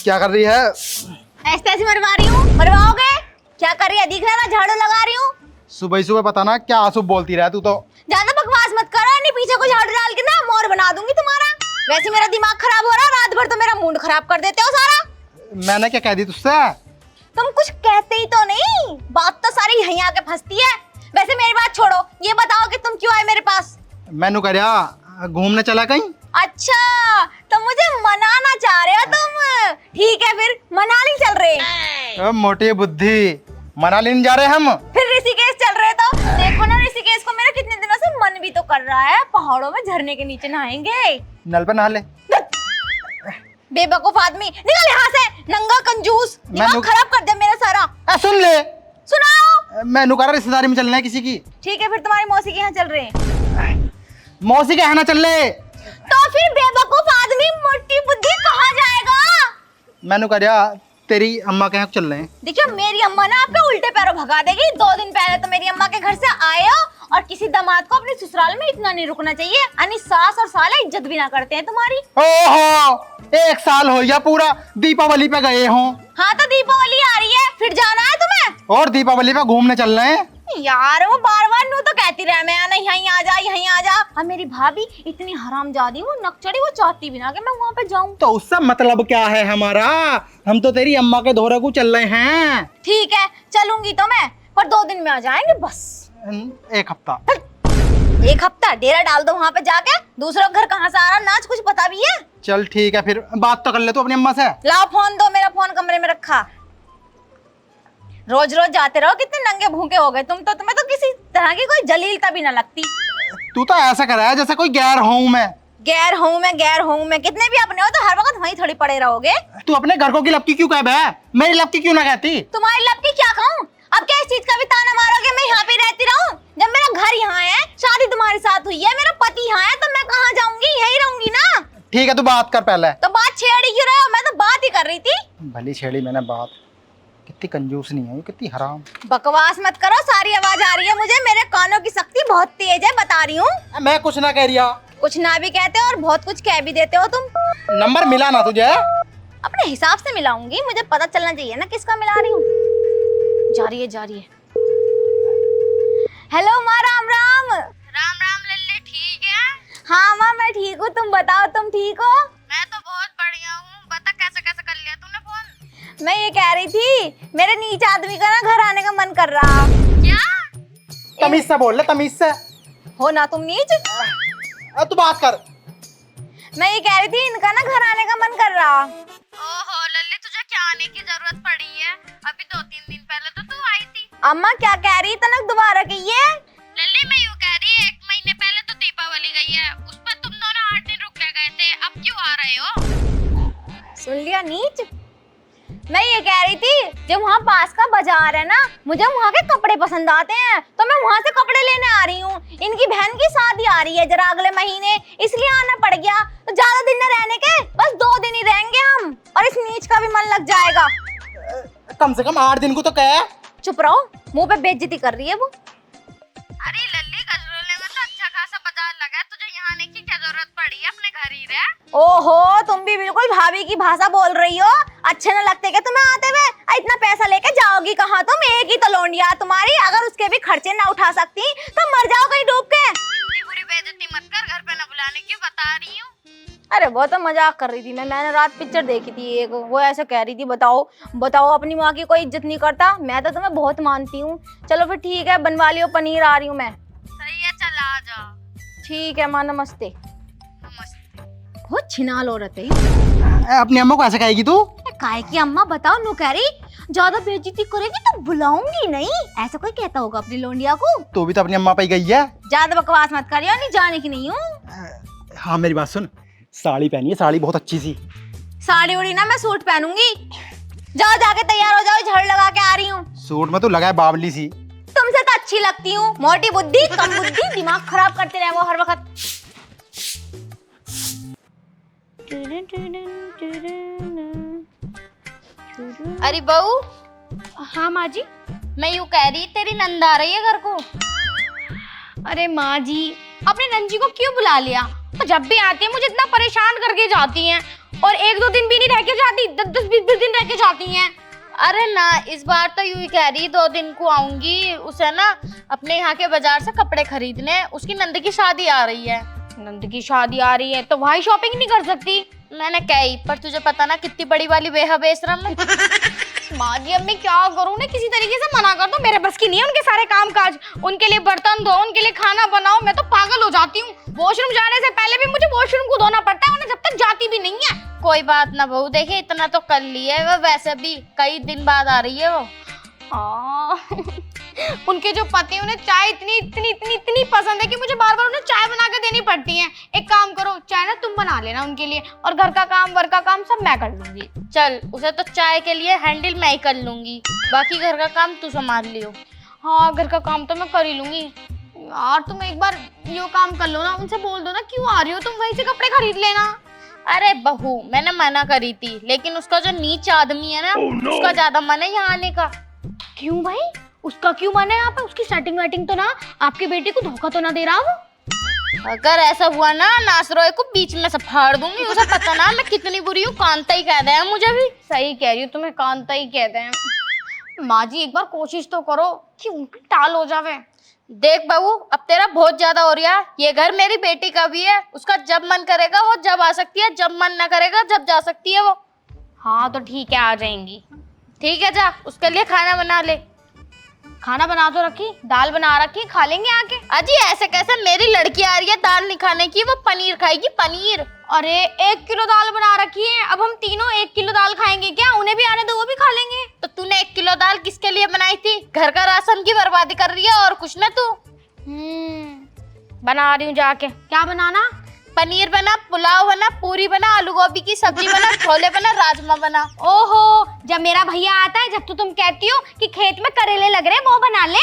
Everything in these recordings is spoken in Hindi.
क्या कर रही है? ऐसे ऐसे मरवा रही हूँ। मरवाओगे? क्या कर रही है? दिख रहा है झाड़ू लगा रही हूँ। सुबह सुबह पता ना क्या आंसू बोलती रह तू तो। ज्यादा बकवास मत करो, नहीं पीछे को झाड़ू डाल के ना मोर बना दूंगी तुम्हारा। वैसे मेरा दिमाग खराब हो रहा है, रात भर तो मेरा मूड खराब कर देते हो सारा। मैंने क्या कह दी तुझसे? तुम कुछ कहते ही तो नहीं, बात तो सारी यहीं आके फंसती है। वैसे मेरी बात छोड़ो, ये बताओ कि तुम क्यों आए मेरे पास? मैनू करिया घूमने चला कहीं? अच्छा, तो मुझे मनाना चाह रहे हो तुम? ठीक है, फिर मनाली चल रहे। मोटी बुद्धि, मनाली नहीं जा रहे हम। फिर ऋषिकेश चल रहे। तो देखो ना, ऋषिकेश को मेरा कितने दिनों से मन भी तो कर रहा है। पहाड़ों में झरने के नीचे नहाएंगे। नल पे नहा ले। बेवकूफ आदमी, निकल यहाँ से, नंगा कंजूस। दिमाग खराब कर दे मेरा सारा। सुन ले, सुनाओ। मैनू कह रहा रिश्तेदारी में चलना है किसी की। ठीक है, फिर तुम्हारी मौसी के यहाँ चल रहे हैं। मौसी के यहाँ ना चल ले। तो फिर बेवकूफ आदमी मोटी बुद्धि कहाँ जाएगा? मैनू करिया तेरी अम्मा के यहाँ चल रहे हैं। देखियो, मेरी अम्मा ना आपके उल्टे पैरों भगा देगी। 2 दिन पहले तो मेरी अम्मा के घर से आए हो, और किसी दामाद को अपने ससुराल में इतना नहीं रुकना चाहिए। यानी सास और साला इज्जत भी ना करते हैं तुम्हारी। ओहो, 1 साल हो गया पूरा, दीपावली पे गए हों। हाँ, तो दीपावली आ रही है, फिर जाना है तुम्हें? और दीपावली पे घूमने चल रहे हैं। यार वो बार बार नू तो कहती रहे, मैं आना, यहीं आ जा, यहीं आ जा। और मेरी भाभी इतनी हरामजादी, वो नकचड़ी, वो चाहती भी ना कि मैं वहाँ पे जाऊँ। तो उससे मतलब क्या है हमारा? हम तो तेरी अम्मा के धोरे को चल रहे हैं। ठीक है, चलूंगी तो मैं, पर 2 दिन में आ जाएंगे बस। 1 हफ्ता। 1 हफ्ता डेरा डाल दो वहाँ पे जाके। दूसरा घर कहाँ से आ रहा, नाच कुछ पता भी है? चल ठीक है, फिर बात तो कर ले तू अपनी अम्मा से। लाओ फोन दो, मेरा फोन कमरे में रखा। रोज रोज जाते रहो, कितने नंगे भूखे हो गए तुम तो। तुम्हें तो किसी तरह की कोई जलीलता भी ना लगती। तू तो ऐसा कर रहा है जैसे कोई गैर हूँ मैं। गैर हूँ मैं, कितने भी अपने हो तो हर वक्त वहीं थोड़ी पड़े रहोगे। तू अपने घर को की लपकी क्यों कह बे? मेरी लपकी क्यों ना कहती? तुम्हारी लपकी क्या कहूँ? अब क्या इस चीज का भी ताना मारोगे मैं यहाँ पे रहती रहूं? जब मेरा घर यहाँ है, शादी तुम्हारे साथ हुई है, मेरा पति यहाँ है, तो मैं कहाँ जाऊंगी? यही रहूंगी ना। ठीक है, तू बात कर पहले। तो बात छेड़ी क्यों रहे हो? मैं तो बात ही कर रही थी। भली छेड़ी मैंने बात। कितनी कंजूस नहीं है, कितनी हराम। बकवास मत करो, सारी आवाज आ रही है मुझे। मेरे कानों की शक्ति बहुत तेज है, बता रही हूँ। मैं कुछ ना कह रिया। कुछ ना भी कहते हो और बहुत कुछ कह भी देते हो तुम। नंबर मिला ना तुझे? अपने हिसाब से मिलाऊंगी, मुझे पता चलना चाहिए ना किसका मिला रही हूँ। जा रही है। हेलो माँ, राम राम। राम राम लल्ले, ठीक है? हाँ माँ, मैं ठीक हूँ, तुम बताओ, तुम ठीक हो? मैं तो बहुत बढ़िया हूँ। बता कैसे कैसे कर लिया तूने फोन? मैं ये कह रही थी, मेरे नीच आदमी का ना घर आने का मन कर रहा। क्या? तमीज से बोल ले, तमीज से। हो ना तुम नीच? तू बात कर। मैं ये कह रही थी, इनका ना घर आने का मन कर रहा। ओहो लल्ले, तुझे क्या आने की जरूरत पड़ी है? अभी 2-3 दिन पहले तो तू आई थी। अम्मा क्या कह रही? तनक दोबारा कहिए। लल्ले मैं यूँ कह रही, 1 महीने पहले तो दीपावली गई है, उस पर तुम दोनों 8 दिन रुक के गए थे, अब क्यों आ रहे हो? सुन लिया नीच। मैं ये कह रही थी, जब वहाँ पास का बाजार है ना, मुझे वहाँ के कपड़े पसंद आते हैं, तो मैं वहाँ से कपड़े लेने आ रही हूँ। इनकी बहन की शादी आ रही है जरा अगले महीने, इसलिए आना पड़ गया। तो ज्यादा दिन न रहने के, बस 2 दिन ही रहेंगे हम, और इस नीच का भी मन लग जाएगा। कम से कम 8 दिन को तो कह। चुप रहो, मुंह पे बेइज्जती कर रही है वो। अरे लल्ले, गजरोले में तो अच्छा खासा बाजार लगा है, तुझे यहाँ आने की क्या जरूरत पड़ी है? अपने घर ही रह। ओहो, तुम भी बिल्कुल भाभी की भाषा बोल रही हो। अच्छे न लगते क्या तुम्हें आते हुए? इतना पैसा लेके जाओगी कहाँ तुम? एक ही तो लोंडिया तुम्हारी, अगर उसके भी खर्चे ना उठा सकती तो मर जाओ कहीं डूब के। इतनी बुरी बेइज्जती मत कर, घर पे न बुलाने की बता रही हूँ। अरे वो तो मजाक कर रही थी। मैंने रात पिक्चर देखी थी एक, वो ऐसे कह रही थी, बताओ अपनी माँ की कोई इज्जत नहीं करता। मैं तो तुम्हें बहुत मानती हूँ। चलो फिर ठीक है, बनवा लियो पनीर, आ रही हूँ मैं। सही है, चल आ जा। ठीक है माँ, नमस्ते। नमस्ते। बहुत छिनाल औरत है। अपनी अम्मा को ऐसे कहेगी तू? काय की अम्मा, बताओ नु कह रही, ज्यादा बेइज्जती करेगी तो बुलाऊंगी नहीं। ऐसा कोई कहता होगा अपनी लोंडिया को? तू भी तो अपनी अम्मा पे ही गई है। ज्यादा बकवास मत करियो, नहीं जाने की नहीं हूँ। हाँ मेरी बात सुन, साड़ी पहनी है, साड़ी बहुत अच्छी सी। साड़ी उड़ी ना, मैं सूट पहनूंगी। जाओ जाके तैयार हो जाओ, झाड़ू लगा के आ रही हूँ। सूट में तो लगा है बावली सी। तुमसे तो अच्छी लगती हूँ। मोटी बुद्धि, कम बुद्धि, दिमाग खराब करते रहे वो हर वक्त। अरे बहू। हाँ माँ जी। मैं यूँ कह रही, तेरी नंद आ रही है घर को। अरे माँ जी, अपने नंजी को क्यों बुला लिया? तो जब भी आती है मुझे इतना परेशान करके जाती हैं, और 1-2 दिन भी नहीं रह के जाती, 10-20 दिन रह के जाती हैं। अरे ना, इस बार तो यूं ही कह रही 2 दिन को आऊंगी। उसे ना अपने यहाँ के बाजार से कपड़े खरीदने, उसकी नंद की शादी आ रही है। नंद की शादी आ रही है तो वहीं शॉपिंग नहीं कर सकती? मैंने कही, पर तुझे पता ना कितनी बड़ी वाली बेहा बेशरम है। माँ जी अब मैं क्या करूँ ना, किसी तरीके से मना कर दो, मेरे बस की नहीं है उनके सारे काम काज, उनके लिए बर्तन धो, उनके लिए खाना बनाओ, मैं तो पागल हो जाती हूँ। वॉशरूम जाने से पहले भी मुझे वॉशरूम को धोना पड़ता है, उन्हें जब तक जाती भी नहीं है। कोई बात ना बहू, देखिए इतना तो कर लिया है वो, वैसे भी कई दिन बाद आ रही है वो। उनके जो पति हैं उन्हें चाय इतनी इतनी इतनी इतनी पसंद है कि मुझे बार बार उन्हें चाय बना के देनी पड़ती है। एक काम करो, चाय ना तुम बना लेना उनके लिए, और घर का काम वर्क का काम सब मैं कर लूंगी। चल, उसे तो चाय के लिए हैंडल मैं ही कर लूंगी, बाकी घर का काम तू संभाल लियो। हाँ घर का काम तो मैं कर ही लूंगी। यार तुम एक बार यो काम कर लो ना, उनसे बोल दो ना क्यों आ रही हो तुम, वहीं से कपड़े खरीद लेना। अरे बहू, मैंने मना करी थी, लेकिन उसका जो नीच आदमी है ना, उसका ज्यादा मन है यहाँ आने का। क्यों भाई, उसका क्यों मन है यहाँ पे? उसकी सेटिंग वेटिंग तो ना आपकी बेटी को धोखा तो ना दे रहा वो? अगर ऐसा हुआ ना, नासरोए को बीच में से फाड़ दूंगी। उसे पता ना मैं कितनी बुरी हूँ, कांता ही कह दे मुझे भी। सही कह रही हूँ, तुम्हें कांता ही कहते हैं। माँ जी एक बार कोशिश तो करो कि टाल हो जावे। देख बहू, अब तेरा बहुत ज्यादा हो रहा है। ये घर मेरी बेटी का भी है, उसका जब मन करेगा वो जब आ सकती है, जब मन ना करेगा जब जा सकती है वो। हाँ तो ठीक है, आ जाएंगी। ठीक है, जा उसके लिए खाना बना ले। खाना बना तो रखी, दाल बना रखी, खा लेंगे आके। अजी ऐसे कैसे, मेरी लड़की आ रही है दाल नहीं खाने की, वो पनीर खाएगी, पनीर। अरे 1 किलो दाल बना रखी है, अब हम तीनों 1 किलो दाल खाएंगे क्या? उन्हें भी आने दो, वो भी खा लेंगे। तो तूने 1 किलो दाल किसके लिए बनाई थी? घर का राशन की बर्बादी कर रही है और कुछ ना तू। बना रही हूँ जाके। क्या बनाना? पनीर बना, पुलाव बना, पूरी बना, आलू गोभी की सब्जी बना, छोले बना, राजमा बना। ओहो, जब मेरा भैया आता है, जब तो तुम कहती हो कि खेत में करेले लग रहे, वो बना ले।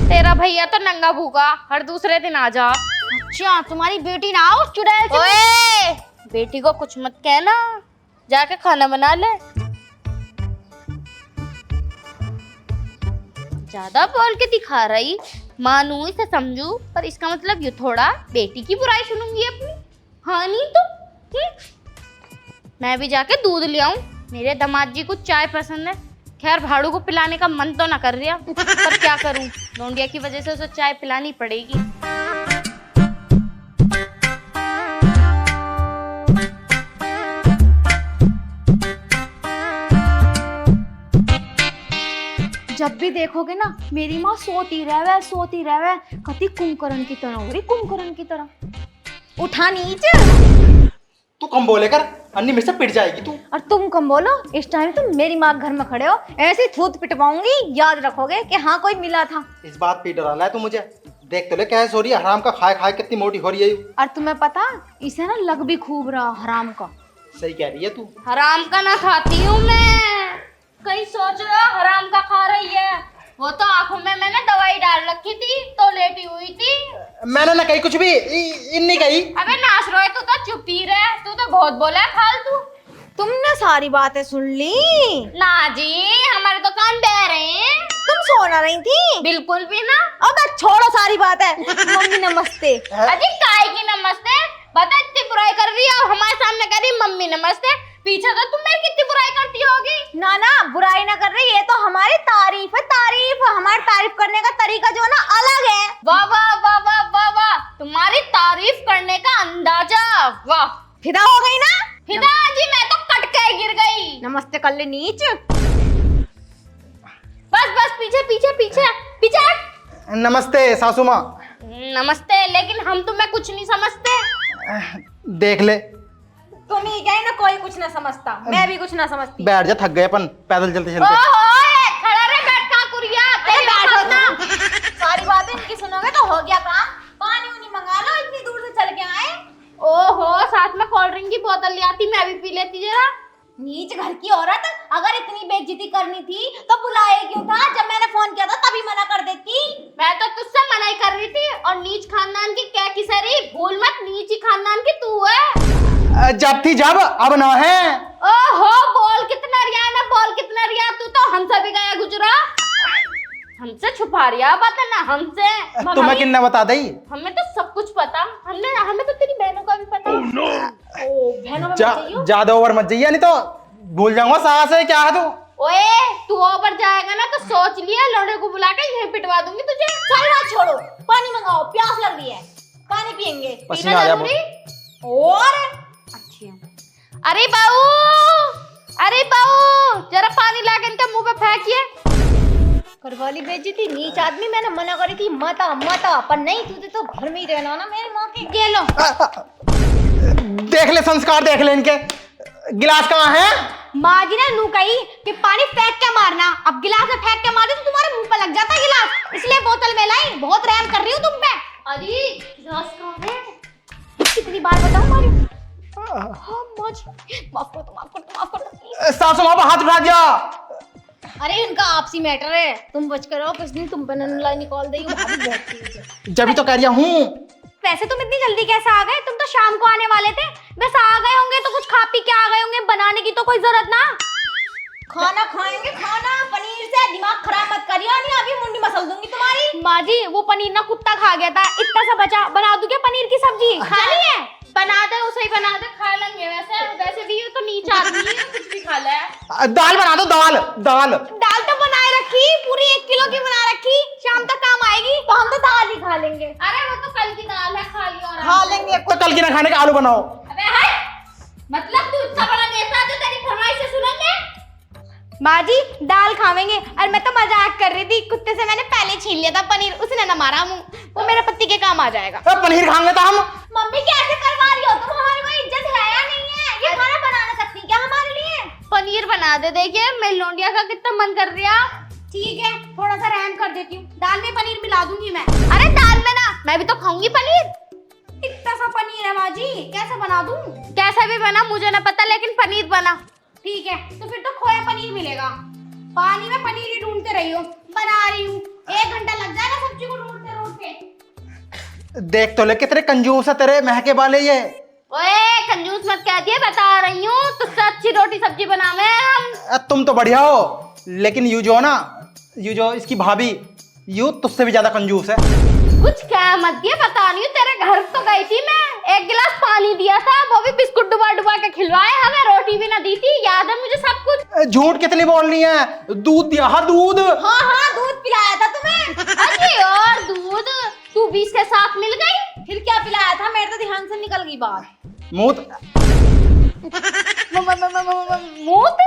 तेरा भैया तो नंगा भूखा, हर दूसरे दिन आ जा। अच्छा, तुम्हारी बेटी ना उस चुड़ैल से। ओए, बेटी को कुछ मत कहना, जाके खाना बना ले। ज्यादा बोल के दिखा रही, मानू इसे समझू, पर इसका मतलब ये थोड़ा बेटी की बुराई सुनूंगी अपनी। हाँ नहीं तो मैं भी जाके दूध ले आऊं, मेरे दामाद जी को चाय पसंद है। खैर भाड़ू को पिलाने का मन तो ना कर रहा, पर क्या करूं, लौंडिया की वजह से उसे चाय पिलानी पड़ेगी। जब भी देखोगे ना मेरी माँ सोती रहे कति कुंभकर्ण की तरह हो रही, कुंभकर्ण की तरह। उठा नीच। तू कम बोले कर, अन्नी मेरे से पिट जाएगी तू। और तुम कम बोलो, इस टाइम तुम मेरी माँ घर में खड़े हो, ऐसे थूत पिटवाऊंगी, याद रखोगे कि हाँ कोई मिला था। इस बात पे डरा है तू मुझे। देख तो ले कैसे हो रही है, हराम का खाए खाए कितनी मोटी हो रही है। और तुम्हें पता, इसे ना लग भी खूब रहा हराम का। सही कह रही है तू। हराम का ना खाती हूँ मैं, कहीं सोच रहा हराम का खा रही है। वो तो आंखों में मैंने दवाई डाल रखी थी तो लेटी हुई थी। मैंने ना कही कुछ भी, इन्नी कही। अबे नाच रहे, तू तो चुप ही रहे, तू तो बहुत बोला है फालतू। तुमने सारी बातें सुन ली? ना जी, हमारे तो कान बह रहे हैं। तुम सो ना रही थी? बिल्कुल भी ना। अबे छोड़ो सारी बात है। मम्मी नमस्ते। अजी काय की नमस्ते, बता इतनी बुराई कर रही है और हमारे सामने कह रही मम्मी नमस्ते। पीछे तो तुम मेरी कितनी बुराई करती होगी। ना ना बुराई ना कर रही, ये तो हमारी तारीफ है, तारीफ। हमारी तारीफ करने का तरीका जो है ना अलग है। वाह वाह वाह वाह वाह वाह, तुम्हारी तारीफ करने का अंदाजा, वाह। फिदा हो गई ना? फिदा जी, मैं तो कट के गिर गई। नमस्ते कर ले नीच। बस बस, पीछे पीछे पीछे पीछे। नमस्ते सासू माँ। नमस्ते, लेकिन हम तुम्हें कुछ नहीं समझते। देख ले, तुम ही गए ना, कोई कुछ ना समझता, मैं भी कुछ ना समझती। बैठ जा, थक गए अपन पैदल चलते चलते। ओहो, खड़ा रहे, बैठ का कुरिया। बैठो ना। सारी बातें इनकी सुनोगे तो हो गया काम। पानी उनी मंगा लो, इतनी दूर से चल के आए। ओहो, साथ में कोल्ड ड्रिंक की बोतल ले आती, मैं भी पी लेती जरा। नीच घर की औरत, अगर इतनी बेइज्जती करनी थी तो बुलाए क्यों था? जब मैंने फोन किया था तभी मना कर देती। मैं तो तुझसे मना ही कर रही थी। और नीच खानदान की क्या की सरी, भूल मत, नीच ही खानदान की तू है। जब थी जब, अब ना है। ओहो, बोल कितना रिया ना, बोल कितना रिया, तू तो हमसे भी गया गुजरा। हमसे छुपा रिया बात है ना, हमसे तुम्हें किन्ने बता दी? हमें तो सब कुछ पता। हमें तो तेरी बहनों का भी पता। ओ बहनों में मत जाइयो। ज्यादा ओवर मत जाइए, नहीं तो भूल जाऊंगा सास है क्या है तू। ओए तू ओवर जाएगा ना तो सोच लिया, लौंडे को बुला के यहीं पिटवा दूंगी तुझे। चल बात छोड़ो, पानी मंगाओ, प्यास लग रही है, पानी पियेंगे। पसीना आ गया जरूरी? और अच्छा। अरे बाऊ जरा पानी ला के इनके मुंह पे फेंकिए। करवाली बेइज्जती। नीच आदमी, मैंने मना करी थी मता पर नहीं, तुझे तो घर में ही रहना ना मेरी माँ के। ये लो। देख ले संस्कार, देख ले इनके। गिलास कहाँ है? माँ जी ने नू कही कि पानी फेंक के मारना, अब गिलास में फेंक के मारे तो तुम्हारे मुंह पे लग जाता है गिलास, इसलिए बोतल में लाई। बहुत रहम कर रही हूँ तुम पे। अरे गिलास कहाँ है? कितनी बार बताऊं मारी? हाँ माँ जी, माफ कर दो। सासू माँ पर हाथ उठा दिया। अरे इनका आपसी मैटर है, तुम बच कर रहो। किस दिन तुम पे ननलाई निकाल देगी, भाभी बहुत तेज है। जब भी तो कह रही हूँ। वैसे तुम इतनी जल्दी कैसे आ गए? तुम तो शाम को आने वाले थे। बस आ गए होंगे तो कुछ खा पी के आ गए होंगे, बनाने की तो कोई जरूरत ना। खाना खाएंगे, खाना पनीर से। दिमाग खराब मत करियो, नहीं अभी मुंडी मसल दूंगी तुम्हारी। माँ जी वो पनीर ना कुत्ता खा गया था, इतना सा बचा। बना दूं क्या पनीर की सब्जी? खानी है? बना दे, उसे ही बना दे, खा लेंगे। वैसे भी ये तो नीच आदमी है, कुछ भी खा ले। दाल बना दो, दाल दाल। दाल तो बनाए रखी, पूरी 1 किलो की बना रखी, शाम तक काम आएगी। तो हम तो दाल ही खा लेंगे। अरे वो तो कल की दाल है, खा लियो। खा लेंगे। तो कल की ना खाने का आलू बनाओ। अबे हाय, मतलब तू इतना बड़ा नेता जो तेरी फरमाइश से सुनेंगे? माँ जी दाल खावेंगे। और मैं तो मजाक कर रही थी, कुत्ते से मैंने पहले छीन लिया था पनीर, उसने ना मारा मुंह। वो मेरे पति के काम आ जाएगा। पनीर खाएंगे तो हम। मम्मी कैसे करवा रही हो तुम? हमारी कोई इज्जत है या नहीं है? ये खाना बना ना सकती क्या हमारे लिए? पनीर बना दे। देखिए मेरी लौंडिया का कितना मन कर रहा। ठीक है, थोड़ा सा रहम कर देती हूँ, दाल में पनीर मिला दूंगी मैं। अरे दाल में ना, मैं भी तो खाऊंगी पनीर। इतना सा पनीर है माँ जी, कैसे बना दूँ? कैसा भी बना मुझे ना पता, लेकिन पनीर बना। ठीक है, तो फिर तो खोया पनीर मिलेगा। पानी में पनीर ही ढूंढते रही हो, बना रही हूँ। 1 घंटा लग जाएगा सब्जी को ढूंढते ढूंढते। देख तो ले कितने कंजूस है तेरे महके वाले ये। ओए कंजूस मत कह दिए, बता रही हूँ तुझसे अच्छी रोटी सब्जी बनावे हम। तुम तो बढ़िया हो, लेकिन यू जो ना, यू जो इसकी भाभी, यू तुझसे भी ज्यादा कंजूस है। कुछ कह मत दिए, बता रही हूँ। तेरे घर तो गई थी मैं, 1 गिलास पानी दिया था, वो भी बिस्कुट डुबा डुबा के खिलवाए हमें, रोटी भी ना दी थी। याद है मुझे सब कुछ। झूठ कितनी बोल रही है? दूध दिया, हाँ दूध। हाँ दूध पिलाया था तुम्हें। अरे और दूध तू 20 के साथ मिल गई? फिर क्या पिलाया था? मेरे तो ध्यान से निकल गई बात। मूत। मूत?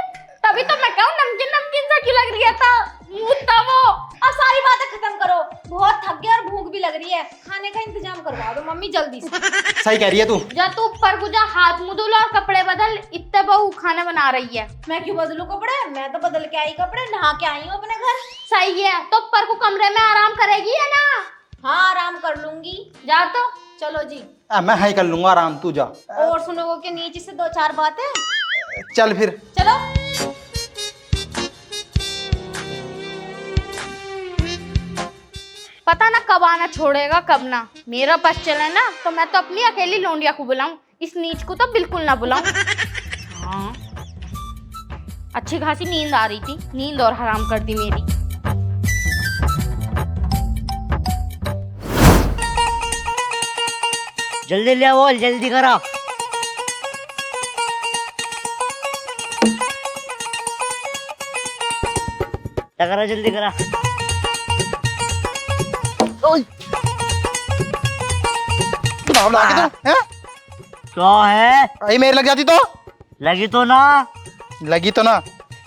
तभी तो मैं कहूँ नमकीन नमकीन सा क्यों लग रहा था। मूत था वो। अब सारी बातें खत्म करो, बहुत थक गए और भूख भी लग रही है। खाने का इंतजाम करवा दो मम्मी जल्दी से। सही कह रही है तू। जा तू ऊपर को जा, हाथ मुंह धुल और कपड़े बदल। इतने बहू खाना बना रही है। मैं क्यों बदलूं कपड़े? मैं तो बदल के आई कपड़े, नहा के आई हूँ अपने घर। सही है, तो ऊपर को कमरे में आराम करेगी है ना? हाँ आराम कर लूंगी। जा तो। चलो जी। मैं हाई कर लूंगा आराम, तू जा। और सुनोगे कि नीचे से 2-4 बातें? चल फिर। चलो। पता ना कब आना छोड़ेगा कब ना। मेरा बस चले ना तो मैं तो अपनी अकेली लौंडिया को बुलाऊं, इस नीच को तो बिल्कुल ना बुलाऊं। हाँ अच्छी खासी नींद आ रही थी, नींद और हराम कर दी मेरी। जल्दी ले आओ, जल्दी करो। करा जल्दी करा। भाव ला के तू, हैं? क्या है? आई मेरी लग जाती तो? लगी तो ना। लगी तो ना।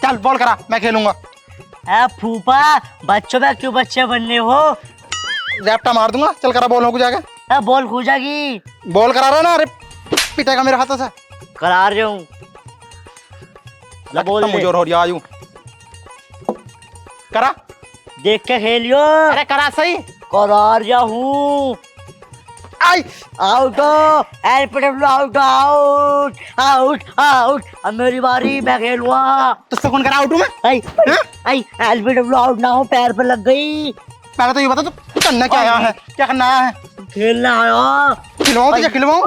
चल बॉल करा, मैं खेलूंगा। फूफा बच्चों में क्यों बच्चे बनने हो? रैप्टा मार दूंगा। चल करा बॉल को जाके। बॉल खो जाएगी। बॉल करा रहा ना, अरे पिटेगा मेरे हाथों से। करा रही हूँ। बोल मुझे और हो रही आयु। करा। देख के खेलियो। अरे करा सही। करा रहा हूँ। I out LBW out out out out. अब मेरी बारी, मैं खेलूंगा। तुझसे कौन करा आउट हूँ मैं? आई आई एलपीडब्ल्यू आउट ना हो, पैर पे लग गई। पहले तो ये बता तू करना क्या आया है, क्या करना आया है? खेलना आया। खिलवाऊं तुझे, खिलवाऊं?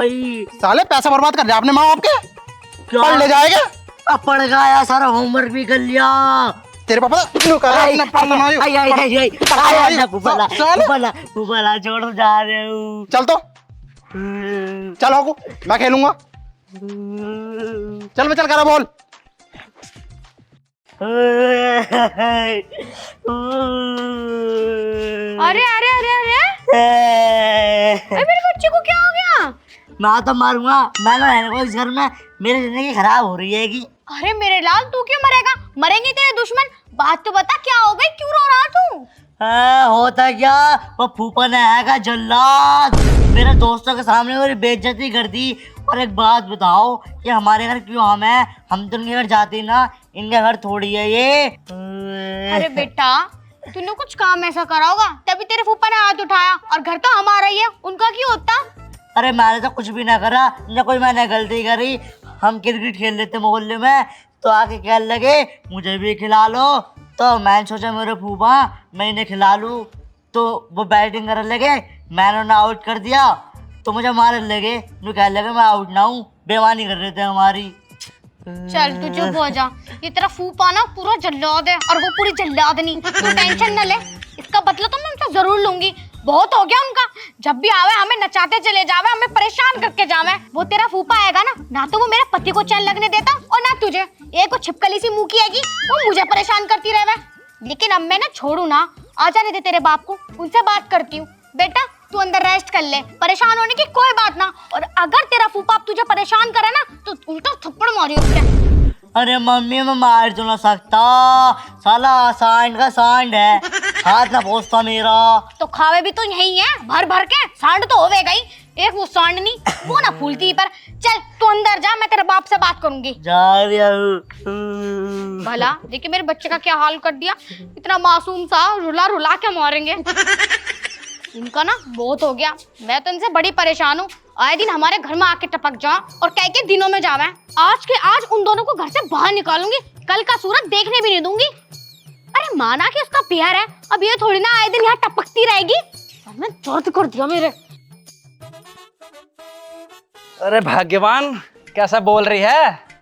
साले पैसा बर्बाद कर दिया आपने माँ बाप के। पढ़ ले जाएगा। अब पढ़ गया, सारा होमवर्क भी कर लिया। तेरे पापा छोड़ जा रहे हूँ। चल तो चल होगू, मैं खेलूंगा। चल चल करा बोल। अरे अरे अरे अरे अरे मेरे बच्चे को क्या हो गया? मैं तो मारूंगा, मैं ना रहने को इस घर में, मेरी जिंदगी खराब हो रही है कि। अरे मेरे लाल, तू क्यों मरेगा? मरेंगे तेरे दुश्मन। बात तो बता, क्या हो गई, क्यों रो रहा तू? होता क्या, वो फूफा ने आएगा जल्लाद, मेरे दोस्तों के सामने मेरी बेइज्जती कर दी। और एक बात बताओ, कि हमारे घर क्यों हम है? हम तो उनके घर जाते ना, इनके घर थोड़ी है ये। अरे बेटा, तूने कुछ काम ऐसा करा होगा तभी तेरे फूफा ने हाथ उठाया, और घर तो हमारा ही है, उनका क्यों होता? अरे मैंने तो कुछ भी ना करा, न कोई मैंने गलती करी। हम क्रिकेट खेल लेते मोहल्ले में, तो आके कहने लगे मुझे भी खिला लो, तो मैंने सोचा मेरे फूफा मैं इन्हें खिला लूँ, तो वो बैटिंग करने लगे, मैंने उन्हें आउट कर दिया, तो मुझे मारने लगे, वो कहने लगे मैं आउट ना हूँ, बेईमानी कर रहे थे हमारी। चल तू चुप हो जा, ये तेरा फूफा ना पूरा जल्लाद है, और वो पूरी जल्लादनी। तू टेंशन न ले, इसका बदला तो मैं उनसे जरूर लूंगी। बहुत हो गया उनका, जब भी आवे हमें नचाते चले जावे, हमें परेशान करके जावे। वो तेरा फूफा आएगा ना तो वो मेरे पति को चैन लगने देता, और ना तुझे। एक वो छिपकली सी मुंह की आएगी, वो मुझे परेशान करती रहे। लेकिन अब मैं ना छोड़ू ना, आ जाने दे तेरे बाप को, उनसे बात करती हूँ। बेटा तू अंदर रेस्ट कर ले, परेशान होने की कोई बात ना। और अगर तेरा फूफा अब तुझे परेशान करे ना, तो उल्टा थप्पड़ मारी उसके। अरे मम्मी मैं मार तो ना सकता, साला सांड का सांड है, हाथ ना पहुंचता मेरा। तो खावे भी तो यही है, भर भर के। सांड तो होवेगा ही, एक वो सांडनी, वो ना फूलती पर। चल तू अंदर जा, मैं तेरे बाप से बात करूंगी। जा रही हूँ। भला देखिए मेरे बच्चे का क्या हाल कर दिया, इतना मासूम सा रुला रुला के मारेंगे। इनका ना बहुत हो गया, मैं तो इनसे बड़ी परेशान हूँ। आए दिन हमारे घर में आके टपक जा, और कह के दिनों में जावे। आज के आज उन दोनों को घर से बाहर निकालूंगी, कल का सूरज देखने भी नहीं दूंगी। अरे माना कि उसका प्यार है, अब ये थोड़ी ना आए दिन यहाँ टपकती रहेगी। और मैं दर्द कर दिया मेरे। अरे भाग्यवान, कैसा बोल रही है?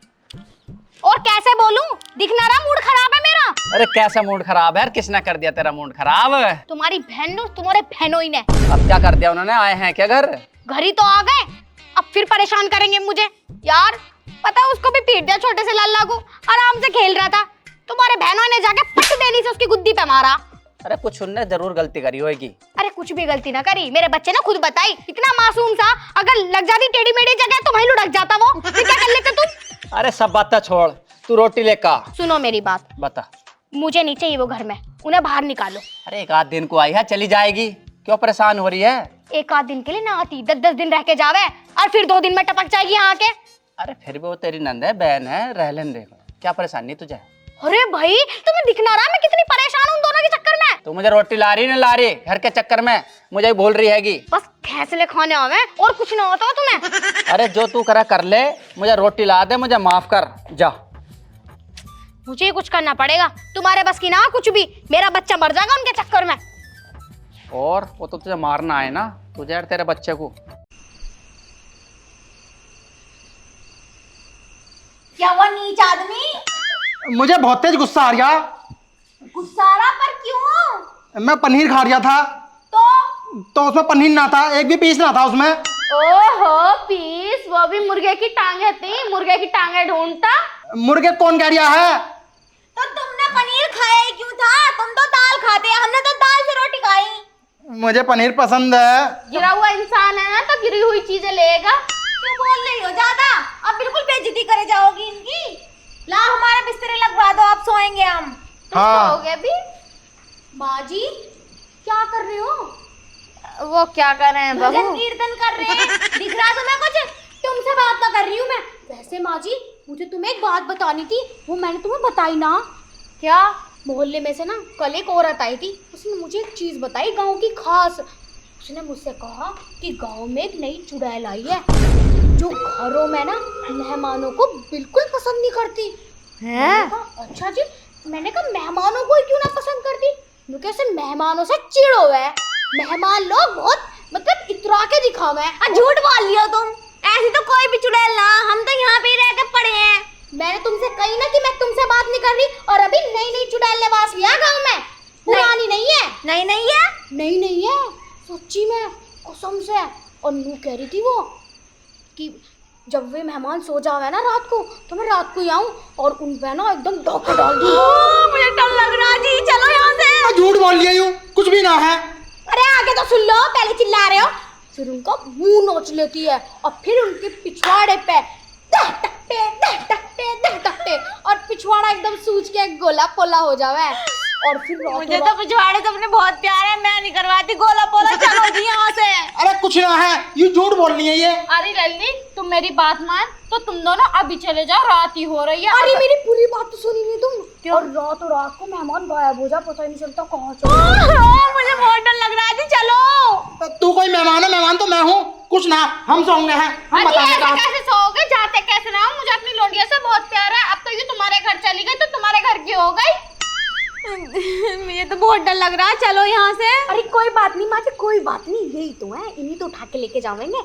और कैसे बोलूं, दिख ना रहा मूड खराब है मेरा। अरे कैसा मूड खराब है? किसने कर दिया तेरा मूड खराब? तुम्हारी बहन और तुम्हारे बहनोई ने। अब क्या कर दिया उन्होंने? आए हैं क्या घर? घर ही तो आ गए, अब फिर परेशाान करेंगे मुझे। यार पता है उसको भी पीट दिया, छोटे से लल्ला को, आराम से खेल रहा था, तुम्हारे बहनों ने जाके पट देनी से उसकी गुद्दी पे मारा। अरे कुछ उनने जरूर गलती करी होगी। अरे कुछ भी गलती ना करी, मेरे बच्चे ने खुद बताई। इतना मासूम सा, अगर लग जाती टेढ़ी मेढ़ी जगह तो वहीं लुढ़क जाता वो। फिर क्या कर लेते तुम? अरे सब बातें छोड़, तू रोटी लेकर आ। सुनो मेरी बात, बता। मुझे नहीं चाहिए वो घर में, उन्हें बाहर निकालो। अरे एक आध दिन को आई है, चली जाएगी, क्यों परेशान हो रही है? एक आध दिन के लिए ना आती, 10-10 दिन रह के जावे, और फिर 2 दिन में टपक जाएगी यहाँ के। अरे फिर भी वो तेरी नंद है, बहन है, रह लेने दे, क्या परेशानी तुझे? अरे भाई तुम्हें दिख ना रहा मैं कितनी परेशान हूँ दोनों के चक्कर में। तू मुझे रोटी ला रही ना ला रही, घर के चक्कर में मुझे ही बोल रही हैगी। बस फैसले खाने आवे और कुछ ना होता हो तुम्हें। अरे जो तू करा कर ले, मुझे रोटी ला दे, मुझे माफ कर जा। मुझे ही कुछ करना पड़ेगा, तुम्हारे बस की ना कुछ भी, मेरा बच्चा मर जाएगा उनके चक्कर में। और वो तो तुझे मारना आए ना, तुझे और तेरे बच्चे को। क्या हुआ नीच आदमी? मुझे बहुत तेज गुस्सा आ गया। गुस्सा आ रहा, पर क्यों? मैं पनीर खा रहा था, तो उसमें पनीर ना था, एक भी पीस ना था उसमें। ओहो पीस, वो भी मुर्गे की टांगे थी, मुर्गे की टांगे ढूंढता। मुर्गे कौन कह रहा है? तो तुमने पनीर खाया ही क्यों था? तुम तो दाल खाते हैं, हमने तो दाल से रोटी खाई। मुझे पनीर पसंद है। गिरा हुआ इंसान है ना, तो गिरी हुई चीजें लेगा। क्यों बोल रही हो ज्यादा? अब बिल्कुल बेइज्जती करे जाओगी इनकी। ला हमारे बिस्तर लगवा दो, आप सोएंगे हम। हाँ। सोओगे भी? माँ जी क्या कर रहे हो? वो क्या कर रहे हैं बहू? कीर्तन कर रहे हैं। दिख रहा तुम्हें कुछ? तुमसे बात ना कर रही हूँ मैं। वैसे माँ जी मुझे तुम्हें एक बात बतानी थी, वो मैंने तुम्हें बताई ना। क्या? मोहल्ले में से ना कल एक औरत आई थी, उसने मुझे एक चीज बताई गांव की खास। उसने मुझसे कहा कि गांव में एक नई चुड़ैल आई है, जो घरों में ना मेहमानों को बिल्कुल पसंद नहीं करती है। अच्छा जी, मैंने कहा मेहमानों को क्यों ना पसंद करती? क्योंकि ऐसे मेहमानों से चिढ़ हो है, मेहमान लोग बहुत मतलब इतरा के दिखावे हैं। झूठ बोल लिया तुम, ऐसी तो कोई भी चुड़ैल ना, हम तो यहाँ पे ही रह के पड़े हैं। मैंने तुमसे कही ना कि मैं तुमसे बात नहीं कर रही, और अभी नई नई चुड़ैल ने वास लिया गाँव में, पुरानी नहीं है। नहीं है, नहीं है, सच्ची में कसम से। और नू कह रही थी वो कि जब वे मेहमान सो जावे ना रात को तो मैं रात को ही आऊं और उन पे ना एकदम धोखा डाल दूं। मुझे डर लग रहा है जी, चलो यहाँ से। झूठ बोल लिया यूं, कुछ भी ना है। अरे आगे तो सुन लो, पहले चिल्ला रहे हो, फिर उनका मुंह नोच लेती है और फिर उनके पिछवाड़े पे दह और पिछवाड़ा एकदम सूज के गोला पोला हो जावे। और फिर मुझे तो पिछवाड़े से अपने बहुत प्यार है, मैं नहीं करवाती गोला पोला। चलो जी यहाँ से। अरे कुछ ना है, ये झूठ बोल रही है ये। अरे लल्ली तुम मेरी बात मान, तो तुम दोनों अभी चले जाओ, रात ही हो रही है। अरे मेरी पूरी बात तो सुनी नहीं तुम। क्यों? और रात को मेहमान गायब हो जा, पता ही नहीं चलता कहाँ चले। मुझे बहुत डर लग रहा है जी, चलो। तू कोई मेहमान है? मेहमान तो मैं हूँ। कुछ ना, हम सोंगे हैं, हम बताएंगे कहाँ। कैसे सोओगे, जाते कैसे ना हो? मुझे अपनी लोंडिया से बहुत प्यार है। अब तो ये तुम्हारे घर चली गई तो तुम्हारे घर की हो गई। मुझे तो बहुत डर लग रहा है, चलो यहाँ से। अरे कोई बात नहीं माँ जी, कोई बात नहीं, यही तो है, इन्हीं तो उठा के लेके जाएंगे।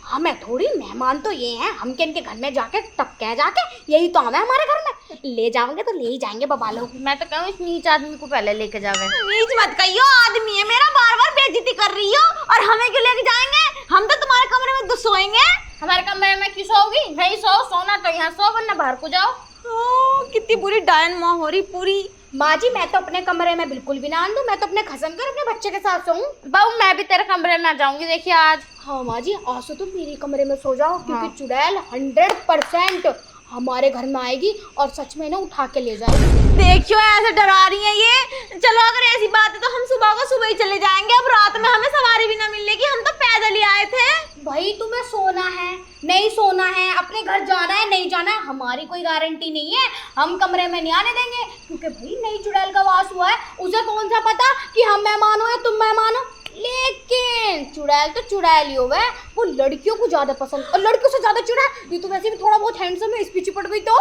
हमें थोड़ी, मेहमान तो ये हैं, हम के इनके घर में जाके टपके जाके, यही तो हमें हमारे घर में ले जाओगे तो ले ही जाएंगे बाबा लोग। मैं तो कहूँ इस नीच आदमी को पहले लेके जावे। नीच मत कहियो, आदमी है मेरा, बार बार बेइज्जती कर रही हो। और हमें क्यों लेके जाएंगे? हम तो तुम्हारे कमरे में सोएंगे। हमारे कमरे में क्यों सोओगी? नहीं सोना तो यहाँ सो, वरना बाहर को जाओ। कितनी बुरी डायन माँ हो रही पूरी। माँ जी मैं तो अपने कमरे में बिल्कुल भी ना आऊँ, मैं तो अपने खसम कर अपने बच्चे के साथ सोऊं। बाबू मैं भी तेरे कमरे में आ जाऊंगी, देखिए आज। हाँ माँ जी, आज तो तुम मेरे कमरे में सो जाओ, क्योंकि चुड़ैल 100% हमारे घर में आएगी और सच में ना उठा के ले जाएगी। देखियो ऐसे डरा रही है ये। चलो अगर ऐसी बात है तो हम सुबह को सुबह ही चले जाएंगे। अब रात में हमें सवारी भी ना मिलेगी, हम तो पैदल ही आए थे। भाई तुम्हें सोना है नहीं सोना है, अपने घर जाना है नहीं जाना है, हमारी कोई गारंटी नहीं है। हम कमरे में नहीं आने देंगे, क्योंकि भाई नई चुड़ैल का वास हुआ है, उसे कौन सा पता कि हम मेहमान हो या तुम मेहमान हो। लेकिन चुड़ैल तो चुड़ैल ही होगा, वो लड़कियों को ज्यादा पसंद, और लड़कियों से ज्यादा चुड़ैल। ये तो वैसे भी थोड़ा बहुत हैंडसम है, इस पीछे पड़ गई तो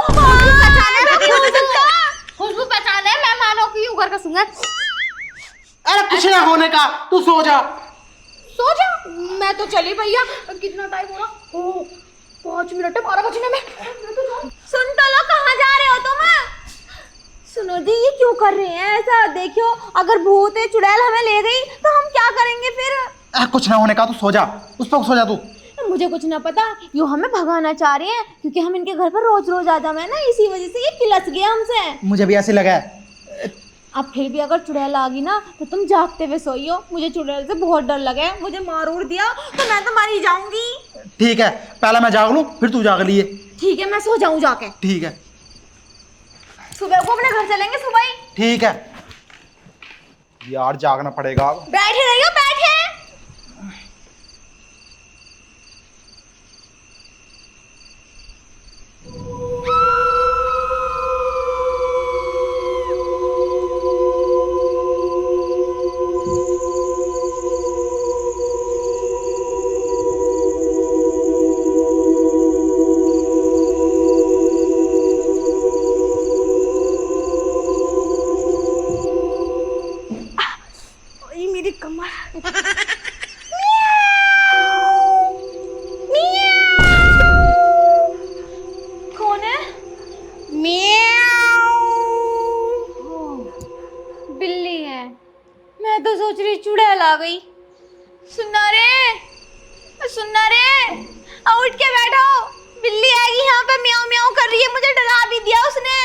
खुशबू पहचाने मेहमानों की ऊपर का सुंगा। अरे कुछ ना होने का, तू सो जा। सो जा, मैं तो चली भैया। कितना टाइम हो रहा? 5 मिनट है 12 बजने में। सुन तो लो, कहाँ जा रहे हो तुम? सुनो जी, ये क्यों कर रहे हैं ऐसा? देखियो अगर भूत है, चुड़ैल हमें ले गई तो हम क्या करेंगे फिर? कुछ ना होने का, तू सो जा, उस पर सो जा तू। मुझे कुछ ना पता, यूँ हमें भगाना चाह रहे हैं, क्योंकि हम इनके घर पर रोज रोज आ जाते हैं ना, इसी वजह से ये किलस गया हमसे। मुझे भी ऐसे लगा है। अब फिर भी अगर चुड़ैल आ गई ना तो तुम जागते हुए सोइयो। मुझे चुड़ैल से बहुत डर लगा है, मुझे मार उड़ दिया तो मैं तो मारी जाऊंगी। ठीक है, पहले मैं जाग लूं, फिर तू जाग लिए। ठीक है, मैं सो जाऊं जाके। ठीक है। सुबह को अपने घर चलेंगे, सुबह ही। ठीक है यार, जागना पड़ेगा अब। बैठे रहियो, बैठे। मेरी कमर। कौन है? बिल्ली है। मैं तो सोच रही चुड़ैल आ गई। सुनना रे, सुनना रे, उठ के बैठो, बिल्ली आएगी यहाँ पे, म्याऊं म्याऊं कर रही है, मुझे डरा भी दिया उसने।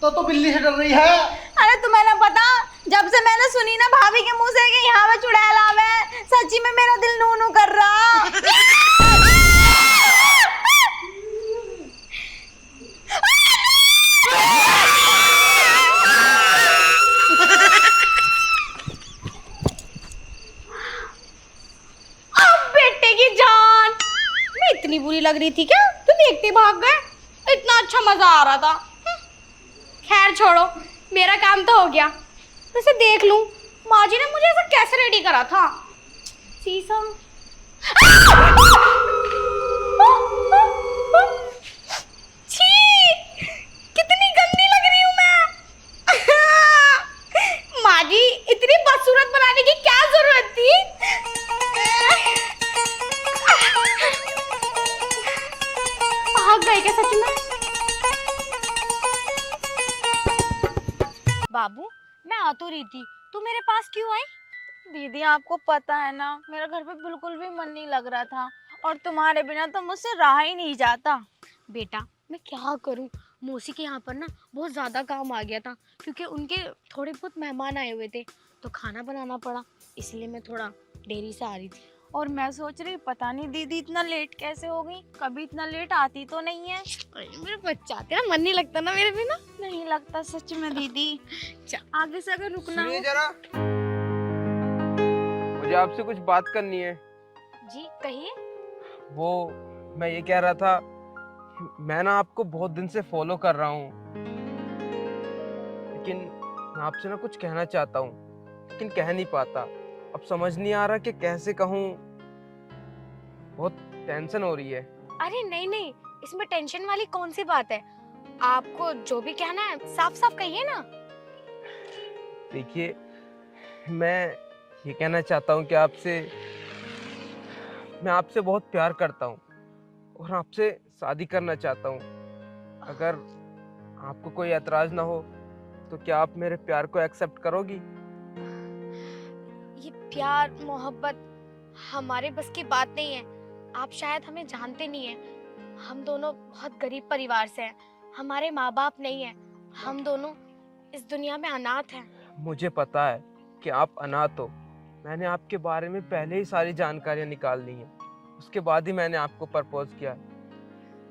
तो बिल्ली से डर रही है? अरे तुम्हें ना पता, जब से मैंने सुनी ना भाभी के मुंह से कि यहाँ पे चुड़ैल आवे, सच्ची में मेरा दिल नू नू कर रहा। अब बेटे की जान, मैं इतनी बुरी लग रही थी क्या? तुम देखते भाग गए, इतना अच्छा मजा आ रहा था। खैर छोड़ो, मेरा काम तो हो गया। वैसे देख लूं, माँ जी ने मुझे ऐसा कैसे रेडी करा था? शीशा। छी, कितनी गंदी लग रही हूँ मैं। माँ जी, इतनी बदसूरत बनाने की क्या जरूरत थी? भाग गए क्या सच में? बाबू मैं आ तो रही थी, तू मेरे पास क्यों आई? दीदी आपको पता है ना, मेरा घर पे बिल्कुल भी मन नहीं लग रहा था, और तुम्हारे बिना तो मुझसे रहा ही नहीं जाता। बेटा मैं क्या करूं, मौसी के यहाँ पर ना बहुत ज़्यादा काम आ गया था, क्योंकि उनके थोड़े बहुत मेहमान आए हुए थे, तो खाना बनाना पड़ा, इसलिए मैं थोड़ा देरी से आ रही थी। और मैं सोच रही पता नहीं दीदी इतना लेट कैसे हो गई, कभी इतना लेट आती तो नहीं है। अरे मेरे बच्चे आते ना, मन नहीं लगता ना मेरे बिना। नहीं लगता सच में दीदी। आगे से अगर रुकना सुनिए हो। जरा, मुझे आपसे कुछ बात करनी है। जी कहिए। वो मैं ये कह रहा था, मैं ना आपको बहुत दिन से फॉलो कर रहा हूँ, लेकिन मैं आपसे ना कुछ कहना चाहता हूँ, लेकिन कह नहीं पाता। अब समझ नहीं आ रहा कि कैसे कहूँ, बहुत टेंशन हो रही है। अरे नहीं नहीं, इसमें टेंशन वाली कौन सी बात है, आपको जो भी कहना है साफ साफ कहिए ना। देखिए, मैं ये कहना चाहता हूँ कि मैं आपसे बहुत प्यार करता हूँ और आपसे शादी करना चाहता हूँ। अगर आपको कोई एतराज ना हो तो क्या आप मेरे प्यार को एक्सेप्ट करोगी? ये प्यार मोहब्बत हमारे बस की बात नहीं है, आप शायद हमें जानते नहीं हैं। हम दोनों बहुत गरीब परिवार से हैं, हमारे माँ बाप नहीं हैं, हम दोनों इस दुनिया में अनाथ हैं। मुझे पता है कि आप अनाथ हो। मैंने आपके बारे में पहले ही सारी जानकारियां निकाल ली हैं, उसके बाद ही मैंने आपको प्रपोज किया।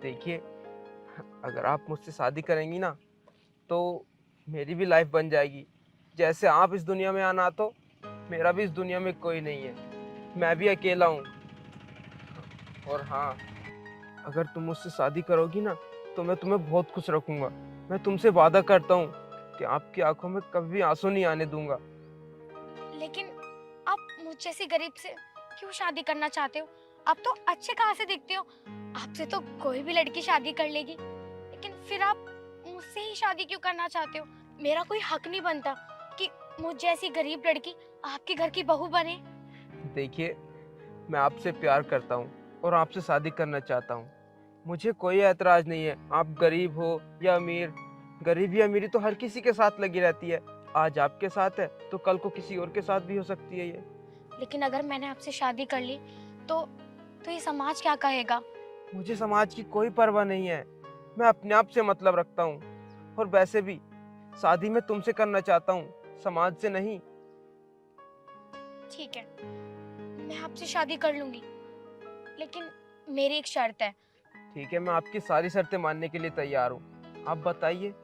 देखिए, अगर आप मुझसे शादी करेंगी ना तो मेरी भी लाइफ बन जाएगी। जैसे आप इस दुनिया में अनाथ हो, मेरा भी इस दुनिया में कोई नहीं है, मैं भी अकेला हूँ। और हाँ, अगर तुम मुझसे शादी करोगी ना तो मैं तुम्हें बहुत खुश रखूंगा। मैं तुमसे वादा करता हूँ कि आपकी आंखों में कभी आंसू नहीं आने दूंगा। लेकिन आप मुझ जैसी गरीब से क्यों शादी करना चाहते हो? आप तो अच्छे कहाँ से दिखते हो, आपसे तो कोई भी लड़की शादी कर लेगी, लेकिन फिर आप मुझसे ही शादी क्यों करना चाहते हो? मेरा कोई हक नहीं बनता कि मुझ जैसी गरीब लड़की आपके घर की बहू बने। देखिए, मैं आपसे प्यार करता हूँ और आपसे शादी करना चाहता हूँ। मुझे कोई एतराज नहीं है, आप गरीब हो या अमीर। गरीबी अमीरी तो हर किसी के साथ लगी रहती है, आज आपके साथ है तो कल को किसी और के साथ भी हो सकती है ये। लेकिन अगर मैंने आपसे शादी कर ली तो ये समाज क्या कहेगा? मुझे समाज की कोई परवाह नहीं है, मैं अपने आप से मतलब रखता हूँ। और वैसे भी शादी मैं तुमसे करना चाहता हूँ, समाज से नहीं। ठीक है, मैं आपसे शादी कर लूंगी, लेकिन मेरी एक शर्त है। ठीक है, मैं आपकी सारी शर्तें मानने के लिए तैयार हूँ। आप बताइए,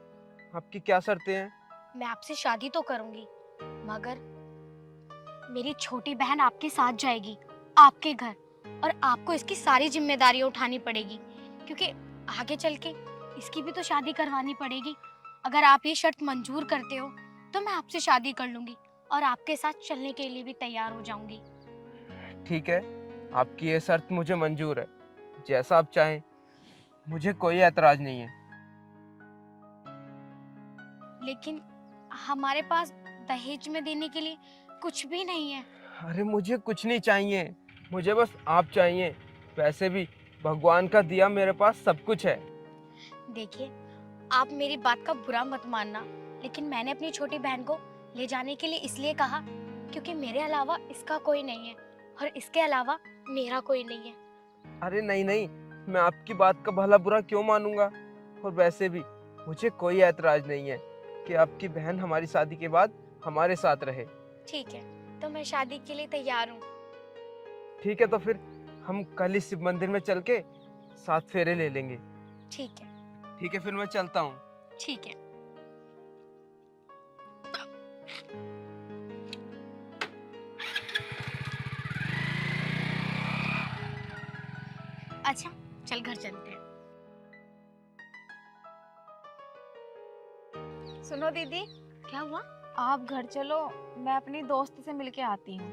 आपकी क्या शर्तें हैं? मैं आपसे शादी तो करूंगी, मगर मेरी छोटी बहन आपके साथ जाएगी आपके घर, और आपको इसकी सारी जिम्मेदारियां उठानी पड़ेगी, क्योंकि आगे चल के इसकी भी तो शादी करवानी पड़ेगी। अगर आप ये शर्त मंजूर करते हो तो मैं आपसे शादी कर लूंगी और आपके साथ चलने के लिए भी तैयार हो जाऊंगी। ठीक है, आपकी ये शर्त मुझे मंजूर है, जैसा आप चाहें, मुझे कोई एतराज नहीं है। लेकिन हमारे पास दहेज में देने के लिए कुछ भी नहीं है। अरे मुझे कुछ नहीं चाहिए, मुझे बस आप चाहिए। वैसे भी भगवान का दिया मेरे पास सब कुछ है। देखिए, आप मेरी बात का बुरा मत मानना, लेकिन मैंने अपनी छोटी बहन को ले जाने के लिए इसलिए कहा क्योंकि मेरे अलावा इसका कोई नहीं है और इसके अलावा मेरा कोई नहीं है। अरे नहीं नहीं, मैं आपकी बात का भला बुरा क्यों मानूंगा? और वैसे भी मुझे कोई ऐतराज नहीं है कि आपकी बहन हमारी शादी के बाद हमारे साथ रहे। ठीक है, तो मैं शादी के लिए तैयार हूँ। ठीक है, तो फिर हम कल ही शिव मंदिर में चल के 7 फेरे ले लेंगे। ठीक है। ठीक है, फिर मैं चलता हूँ। ठीक है। अच्छा, चल घर चलते हैं। सुनो दीदी, क्या हुआ? आप घर चलो, मैं अपनी दोस्त से मिलके आती हूँ।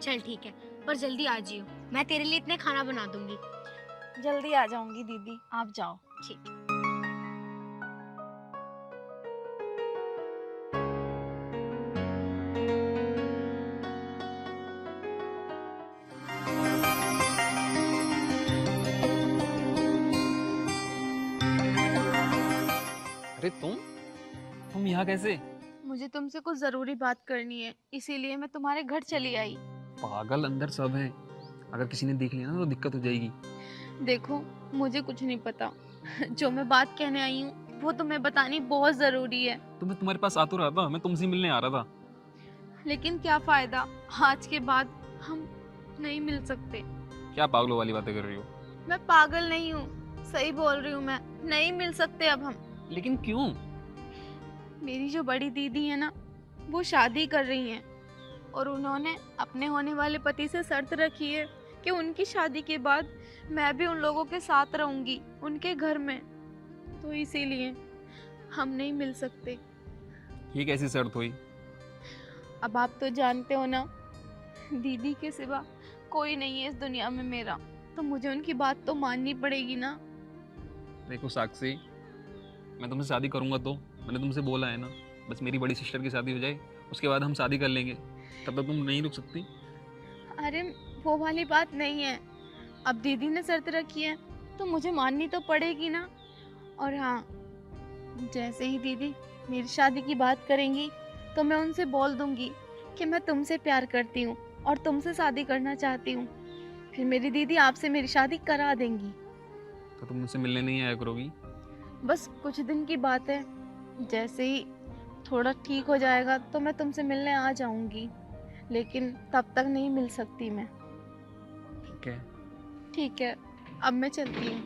चल ठीक है, पर जल्दी आ जियो, मैं तेरे लिए इतने खाना बना दूंगी। जल्दी आ जाऊंगी दीदी, आप जाओ। ठीक। अरे तुम यहाँ कैसे? मुझे तुमसे कुछ ज़रूरी बात करनी है, इसीलिए मैं तुम्हारे घर चली आई। पागल, अंदर सब है, अगर किसी ने देख लिया ना तो दिक्कत हो जाएगी। देखो, मुझे कुछ नहीं पता। जो मैं बात कहने आई हूँ वो तुम्हें बतानी बहुत ज़रूरी है। तो मैं तुम्हारे पास आ तो रहा था, मैं तुमसे मिलने आ रहा था। लेकिन क्या फ़ायदा, आज के बाद हम नहीं मिल सकते। क्या पागलों वाली बातें कर रही हो? मैं पागल नहीं हूँ, सही बोल रही हूँ मैं। नहीं मिल सकते अब हम। लेकिन क्यों? मेरी जो बड़ी दीदी है ना, वो शादी कर रही हैं और उन्होंने अपने होने वाले पति से शर्त रखी है कि उनकी शादी के बाद मैं भी उन लोगों के साथ रहूंगी, उनके घर में। तो इसीलिए हम नहीं मिल सकते। ये कैसी शर्त हुई? अब आप तो जानते हो ना, दीदी के सिवा कोई नहीं है इस दुनिया में मेरा, तो मुझे उनकी बात तो माननी पड़ेगी ना। देखो साक्षी, मैं तुमसे शादी करूंगा तो मैंने तुमसे बोला है ना, बस मेरी बड़ी सिस्टर की शादी हो जाए, उसके बाद हम शादी कर लेंगे। तब तक तुम नहीं रुक सकती? अरे वो वाली बात नहीं है, अब दीदी ने शर्त रखी है तो मुझे माननी तो पड़ेगी ना। और हाँ, जैसे ही दीदी मेरी शादी की बात करेंगी तो मैं उनसे बोल दूंगी कि मैं तुमसे प्यार करती हूँ और तुमसे शादी करना चाहती हूँ। फिर मेरी दीदी आपसे मेरी शादी करा देंगी। तो तुम मुझसे मिलने नहीं आया करोगी? बस कुछ दिन की बात है, जैसे ही थोड़ा ठीक हो जाएगा तो मैं तुमसे मिलने आ जाऊंगी, लेकिन तब तक नहीं मिल सकती मैं। ठीक है। ठीक है, अब मैं चलती हूँ।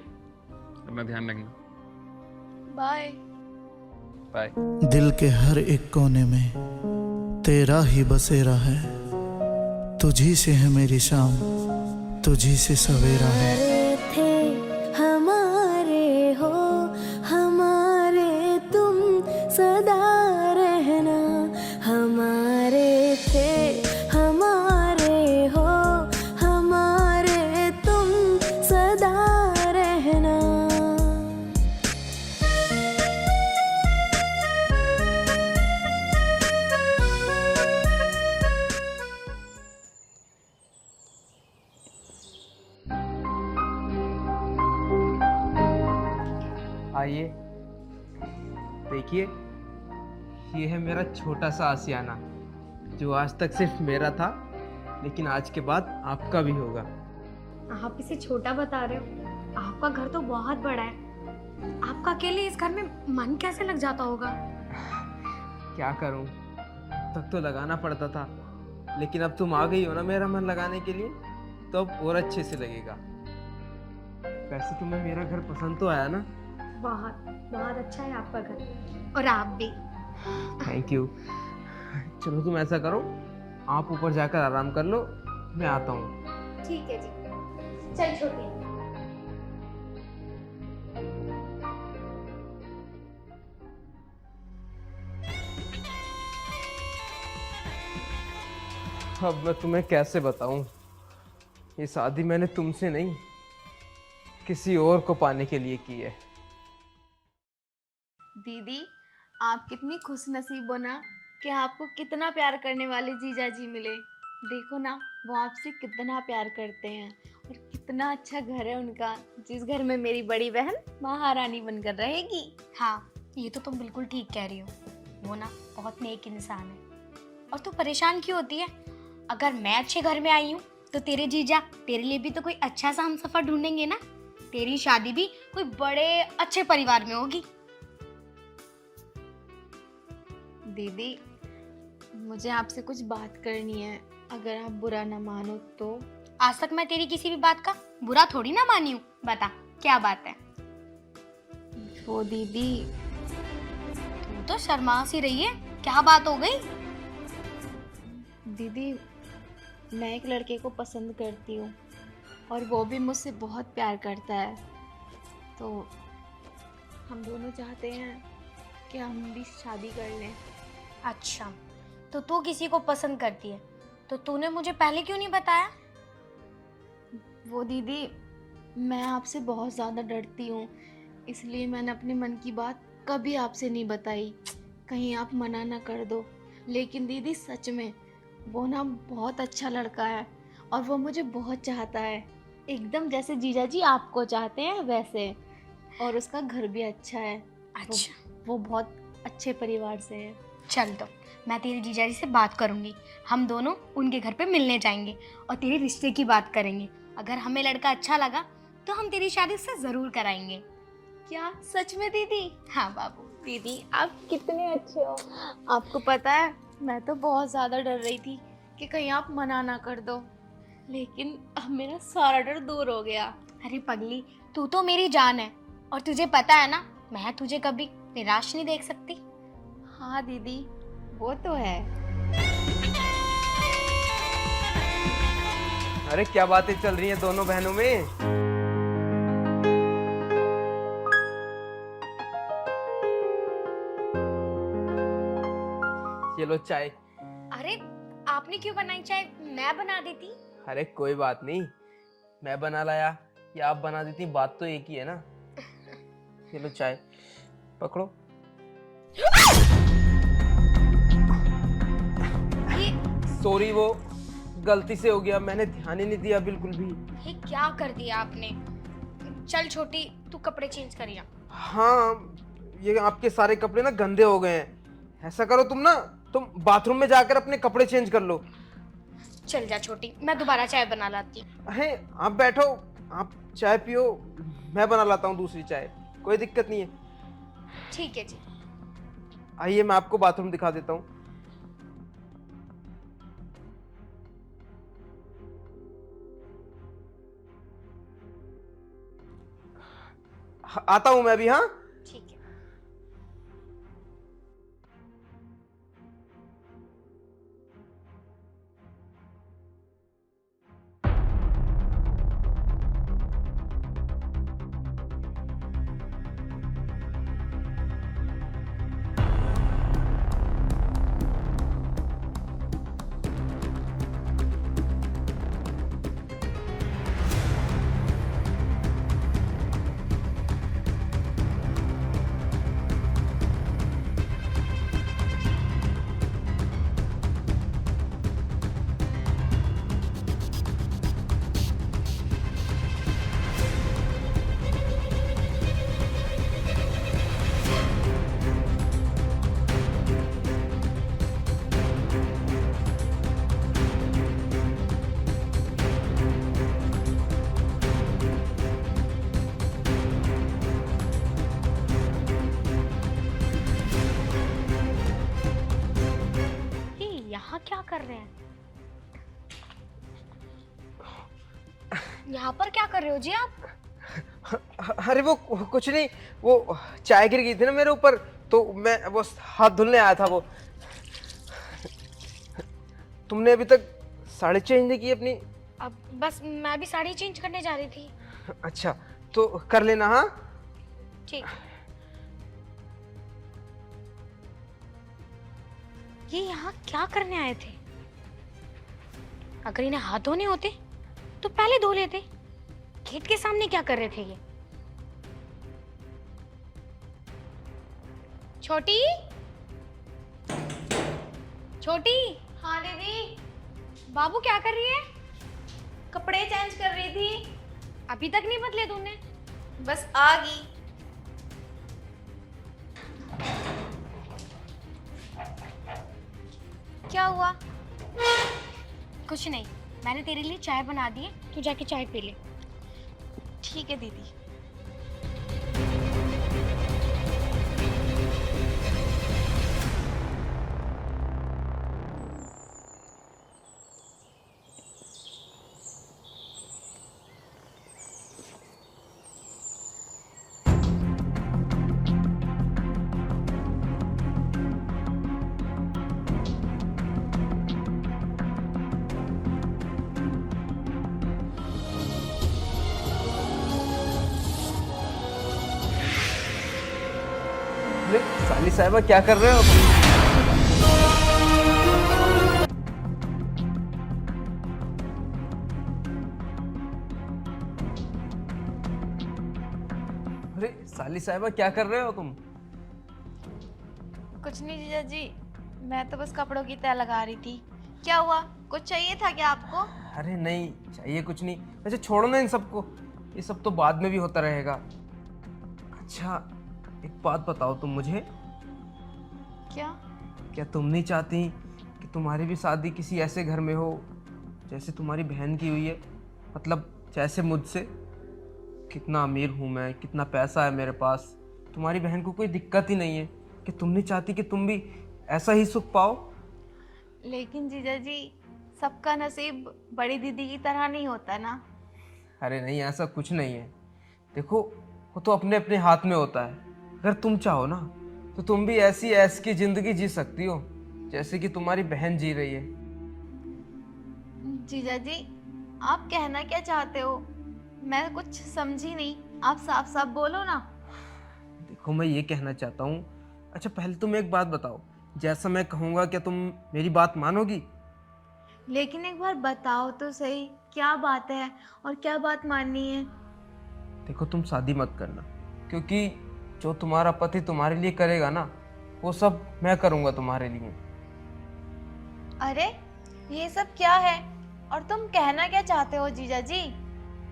अपना ध्यान रखना। बाय। बाय। दिल के हर एक कोने में तेरा ही बसेरा है, तुझी से है मेरी शाम, तुझी से सवेरा है। थे हमारे हो, हमारे तुम सदा रहना। हमारे थे हमारे हो, हमारे तुम सदा रहना। आइए देखिए, ये है मेरा छोटा सा आशियाना, जो आज तक सिर्फ मेरा था, लेकिन आज के बाद आपका भी होगा। आप इसे छोटा बता रहे हो? आपका घर तो बहुत बड़ा है। आपका अकेले इस घर में मन कैसे लग जाता होगा? क्या करूं, तक तो लगाना पड़ता था, लेकिन अब तुम आ गई हो ना मेरा मन लगाने के लिए, तो अब और अच्छे से लगेगा। वैसे तुम्हें मेरा घर पसंद तो आया ना? बहुत बहुत अच्छा है आपका घर, और आप भी। Thank you. चलो तुम ऐसा करो, आप ऊपर जाकर आराम कर लो, मैं आता हूँ। ठीक है जी, चल छोटी। अब मैं तुम्हें कैसे बताऊं, ये शादी मैंने तुमसे नहीं, किसी और को पाने के लिए की है। दीदी, आप कितनी खुश नसीब हो ना कि आपको कितना प्यार करने वाले जीजा जी मिले। देखो ना, वो आपसे कितना प्यार करते हैं और कितना अच्छा घर है उनका, जिस घर में मेरी बड़ी बहन महारानी बनकर रहेगी। हाँ, ये तो तुम बिल्कुल ठीक कह रही हो। वो ना बहुत नेक इंसान है। और तू परेशान क्यों होती है? अगर मैं अच्छे घर में आई हूँ तो तेरे जीजा तेरे लिए भी तो कोई अच्छा सा हमसफर ढूंढेंगे ना। तेरी शादी भी कोई बड़े अच्छे परिवार में होगी। दीदी, मुझे आपसे कुछ बात करनी है, अगर आप बुरा ना मानो तो। आज तक मैं तेरी किसी भी बात का बुरा थोड़ी ना मानी हूँ। बता क्या बात है? वो दीदी, तू तो शर्मा सी रही है, क्या बात हो गई? दीदी, मैं एक लड़के को पसंद करती हूँ और वो भी मुझसे बहुत प्यार करता है, तो हम दोनों चाहते हैं कि हम भी शादी कर लें। अच्छा, तो तू किसी को पसंद करती है, तो तूने मुझे पहले क्यों नहीं बताया? वो दीदी, मैं आपसे बहुत ज़्यादा डरती हूँ, इसलिए मैंने अपने मन की बात कभी आपसे नहीं बताई, कहीं आप मना ना कर दो। लेकिन दीदी, सच में वो ना बहुत अच्छा लड़का है और वो मुझे बहुत चाहता है, एकदम जैसे जीजा जी आपको चाहते हैं वैसे। और उसका घर भी अच्छा है। अच्छा, वो बहुत अच्छे परिवार से है। चल तो मैं तेरे जीजा जी से बात करूंगी, हम दोनों उनके घर पे मिलने जाएंगे और तेरे रिश्ते की बात करेंगे। अगर हमें लड़का अच्छा लगा तो हम तेरी शादी उससे जरूर कराएंगे। क्या सच में दीदी? हाँ बाबू। दीदी आप कितने अच्छे हो। आपको पता है मैं तो बहुत ज़्यादा डर रही थी कि कहीं आप मना ना कर दो, लेकिन अब मेरा सारा डर दूर हो गया। अरे पगली, तू तो मेरी जान है और तुझे पता है ना मैं तुझे कभी निराश नहीं देख सकती। हाँ दीदी वो तो है। अरे क्या बातें चल रही हैं दोनों बहनों में? ये लो चाय। अरे आपने क्यों बनाई चाय? मैं बना देती। अरे कोई बात नहीं, मैं बना लाया या आप बना देती, बात तो एक ही है ना। ये लो चाय, पकड़ो। सॉरी, वो गलती से हो गया, मैंने ध्यान ही नहीं दिया बिल्कुल भी। ये क्या कर दिया आपने? चल छोटी, तू कपड़े चेंज करिया। हाँ, ये आपके सारे कपड़े ना गंदे हो गए हैं। ऐसा करो तुम बाथरूम में जाकर अपने कपड़े चेंज कर लो। चल जा छोटी, मैं दोबारा चाय बना लाती। अरे आप बैठो, आप चाय पियो, मैं बना लाता हूँ दूसरी चाय, कोई दिक्कत नहीं है। ठीक है जी। आइए मैं आपको बाथरूम दिखा देता हूँ। आता हूँ मैं अभी। हाँ ठीक है। यहाँ क्या कर रहे हैं? यहाँ पर क्या कर रहे हो जी आप? अरे वो कुछ नहीं, वो चाय गिर गई थी ना मेरे ऊपर, तो मैं वो हाथ धुलने आया था। वो तुमने अभी तक साड़ी चेंज नहीं की अपनी? अब बस मैं भी साड़ी चेंज करने जा रही थी। अच्छा तो कर लेना। हाँ ठीक। ये यहाँ क्या करने आए थे? अगर इन्हें हाथ धोने होते तो पहले धो लेते। गेट के सामने क्या कर रहे थे ये? छोटी, छोटी। हाँ दीदी। बाबू क्या कर रही है? कपड़े चेंज कर रही थी। अभी तक नहीं बदले तूने? बस आ गई। क्या हुआ? कुछ नहीं, मैंने तेरे लिए चाय बना दी है, तू जाके चाय पी ले। ठीक है दीदी। अरे साली साहिबा क्या कर रहे हो? अरे साली साहिबा क्या कर रहे हो तुम? कुछ नहीं जीजा जी, मैं तो बस कपड़ों की तह लगा रही थी। क्या हुआ, कुछ चाहिए था क्या आपको? अरे नहीं चाहिए कुछ नहीं, वैसे छोड़ो ना इन सबको, ये सब तो बाद में भी होता रहेगा। अच्छा एक बात बताओ तुम मुझे, क्या? क्या तुम नहीं चाहती कि तुम्हारी भी शादी किसी ऐसे घर में हो जैसे तुम्हारी बहन की हुई है? मतलब जैसे मुझसे। कितना अमीर हूँ मैं, कितना पैसा है मेरे पास, तुम्हारी बहन को कोई दिक्कत ही नहीं है। कि तुम नहीं चाहती कि तुम भी ऐसा ही सुख पाओ? लेकिन जीजा जी, सबका नसीब बड़ी दीदी की तरह नहीं होता ना। अरे नहीं, ऐसा कुछ नहीं है। देखो, वो तो अपने अपने हाथ में होता है। अगर तुम चाहो ना तो तुम भी ऐसी ऐश की जिंदगी जी सकती हो जैसे कि तुम्हारी बहन जी रही है। जीजा जी, आप कहना क्या चाहते हो? मैं कुछ समझी नहीं, आप साफ साफ बोलो ना। देखो, मैं ये कहना चाहता हूँ। अच्छा, पहले तुम एक बात बताओ, जैसा मैं कहूँगा क्या तुम मेरी बात मानोगी? लेकिन एक बार बताओ तो सही, क्या बात है और क्या बात माननी है? देखो, तुम शादी मत करना, क्योंकि जो तुम्हारा पति तुम्हारे लिए करेगा ना, वो सब मैं करूँगा तुम्हारे लिए। अरे ये सब क्या है और तुम कहना क्या चाहते हो जीजा जी?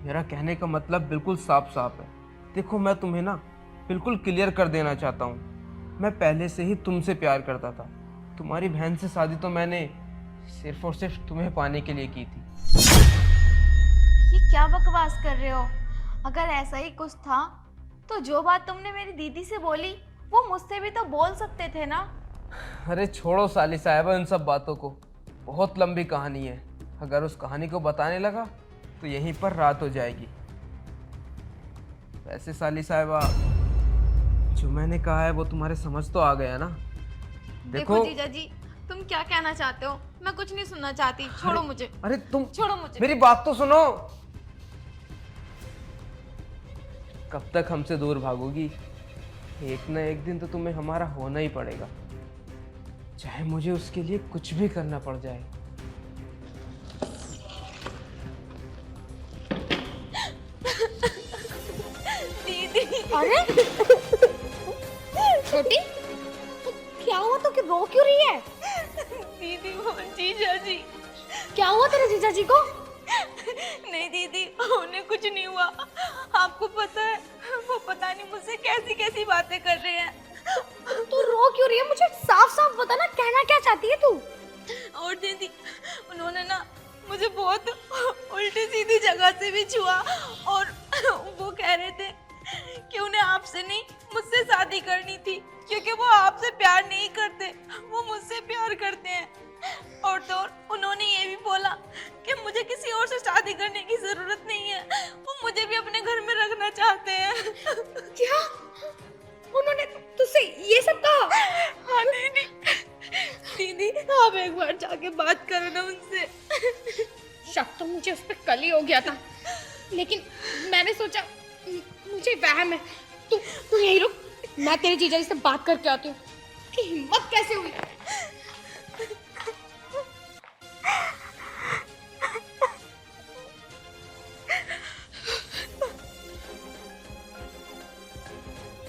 मेरा कहने का मतलब बिल्कुल साफ साफ है। देखो, मैं तुम्हें ना बिल्कुल क्लियर कर देना चाहता हूँ। मैं पहले से ही तुमसे प्यार करता था। तुम्हारी बहन से शादी तो मैंने सिर्फ और सिर्फ तुम्हें पाने के लिए की थी। ये क्या बकवास कर रहे हो? अगर ऐसा ही कुछ था तो जो बात तुमने मेरी दीदी से बोली वो मुझसे भी तो बोल सकते थे ना। अरे छोड़ो साली साहिबा इन सब बातों को, बहुत लंबी कहानी है। अगर उस कहानी को बताने लगा तो यहीं पर रात हो जाएगी। वैसे साली साहिबा, जो मैंने कहा है वो तुम्हारे समझ तो आ गया ना? देखो जीजा जी, तुम क्या कहना चाहते हो? मैं कुछ नहीं सुनना चाहती, छोड़ो मुझे। अरे तुम छोड़ो मुझे। मेरी बात तो सुनो। कब तक हमसे दूर भागोगी? एक ना एक दिन तो तुम्हें हमारा होना ही पड़ेगा, चाहे मुझे उसके लिए कुछ भी करना पड़ जाए। दीदी। अरे छोटी, क्या हुआ? तो रो क्यों रही है? दीदी, वो जीजा जी। क्या हुआ तेरे जीजा जी को? नहीं दीदी, उन्हें कुछ नहीं हुआ। आपको पता है, वो पता नहीं मुझसे कैसी कैसी बातें कर रहे हैं। तू रो क्यों रही है? मुझे साफ साफ बता ना, कहना क्या चाहती है तू? और दीदी, उन्होंने ना मुझे बहुत उल्टी सीधी जगह से भी छुआ और वो कह रहे थे कि उन्हें आपसे नहीं मुझसे शादी करनी थी, क्योंकि वो आपसे प्यार नहीं करते, वो मुझसे प्यार करते हैं। और तो और उन्होंने ये भी बोला कि मुझे किसी और से शादी करने की जरूरत नहीं है, वो मुझे भी अपने घर में रखना चाहते हैं। क्या उन्होंने तुझसे ये सब कहा? हाँ दीदी। दीदी, आप एक बार जाके बात करो ना उनसे। शक तो मुझे उस पर कल ही हो गया था, लेकिन मैंने सोचा मुझे वहम है। तू यहीं रुक, मैं तेरे जीजा जी से बात करके आती हूँ कि हिम्मत कैसे हुई।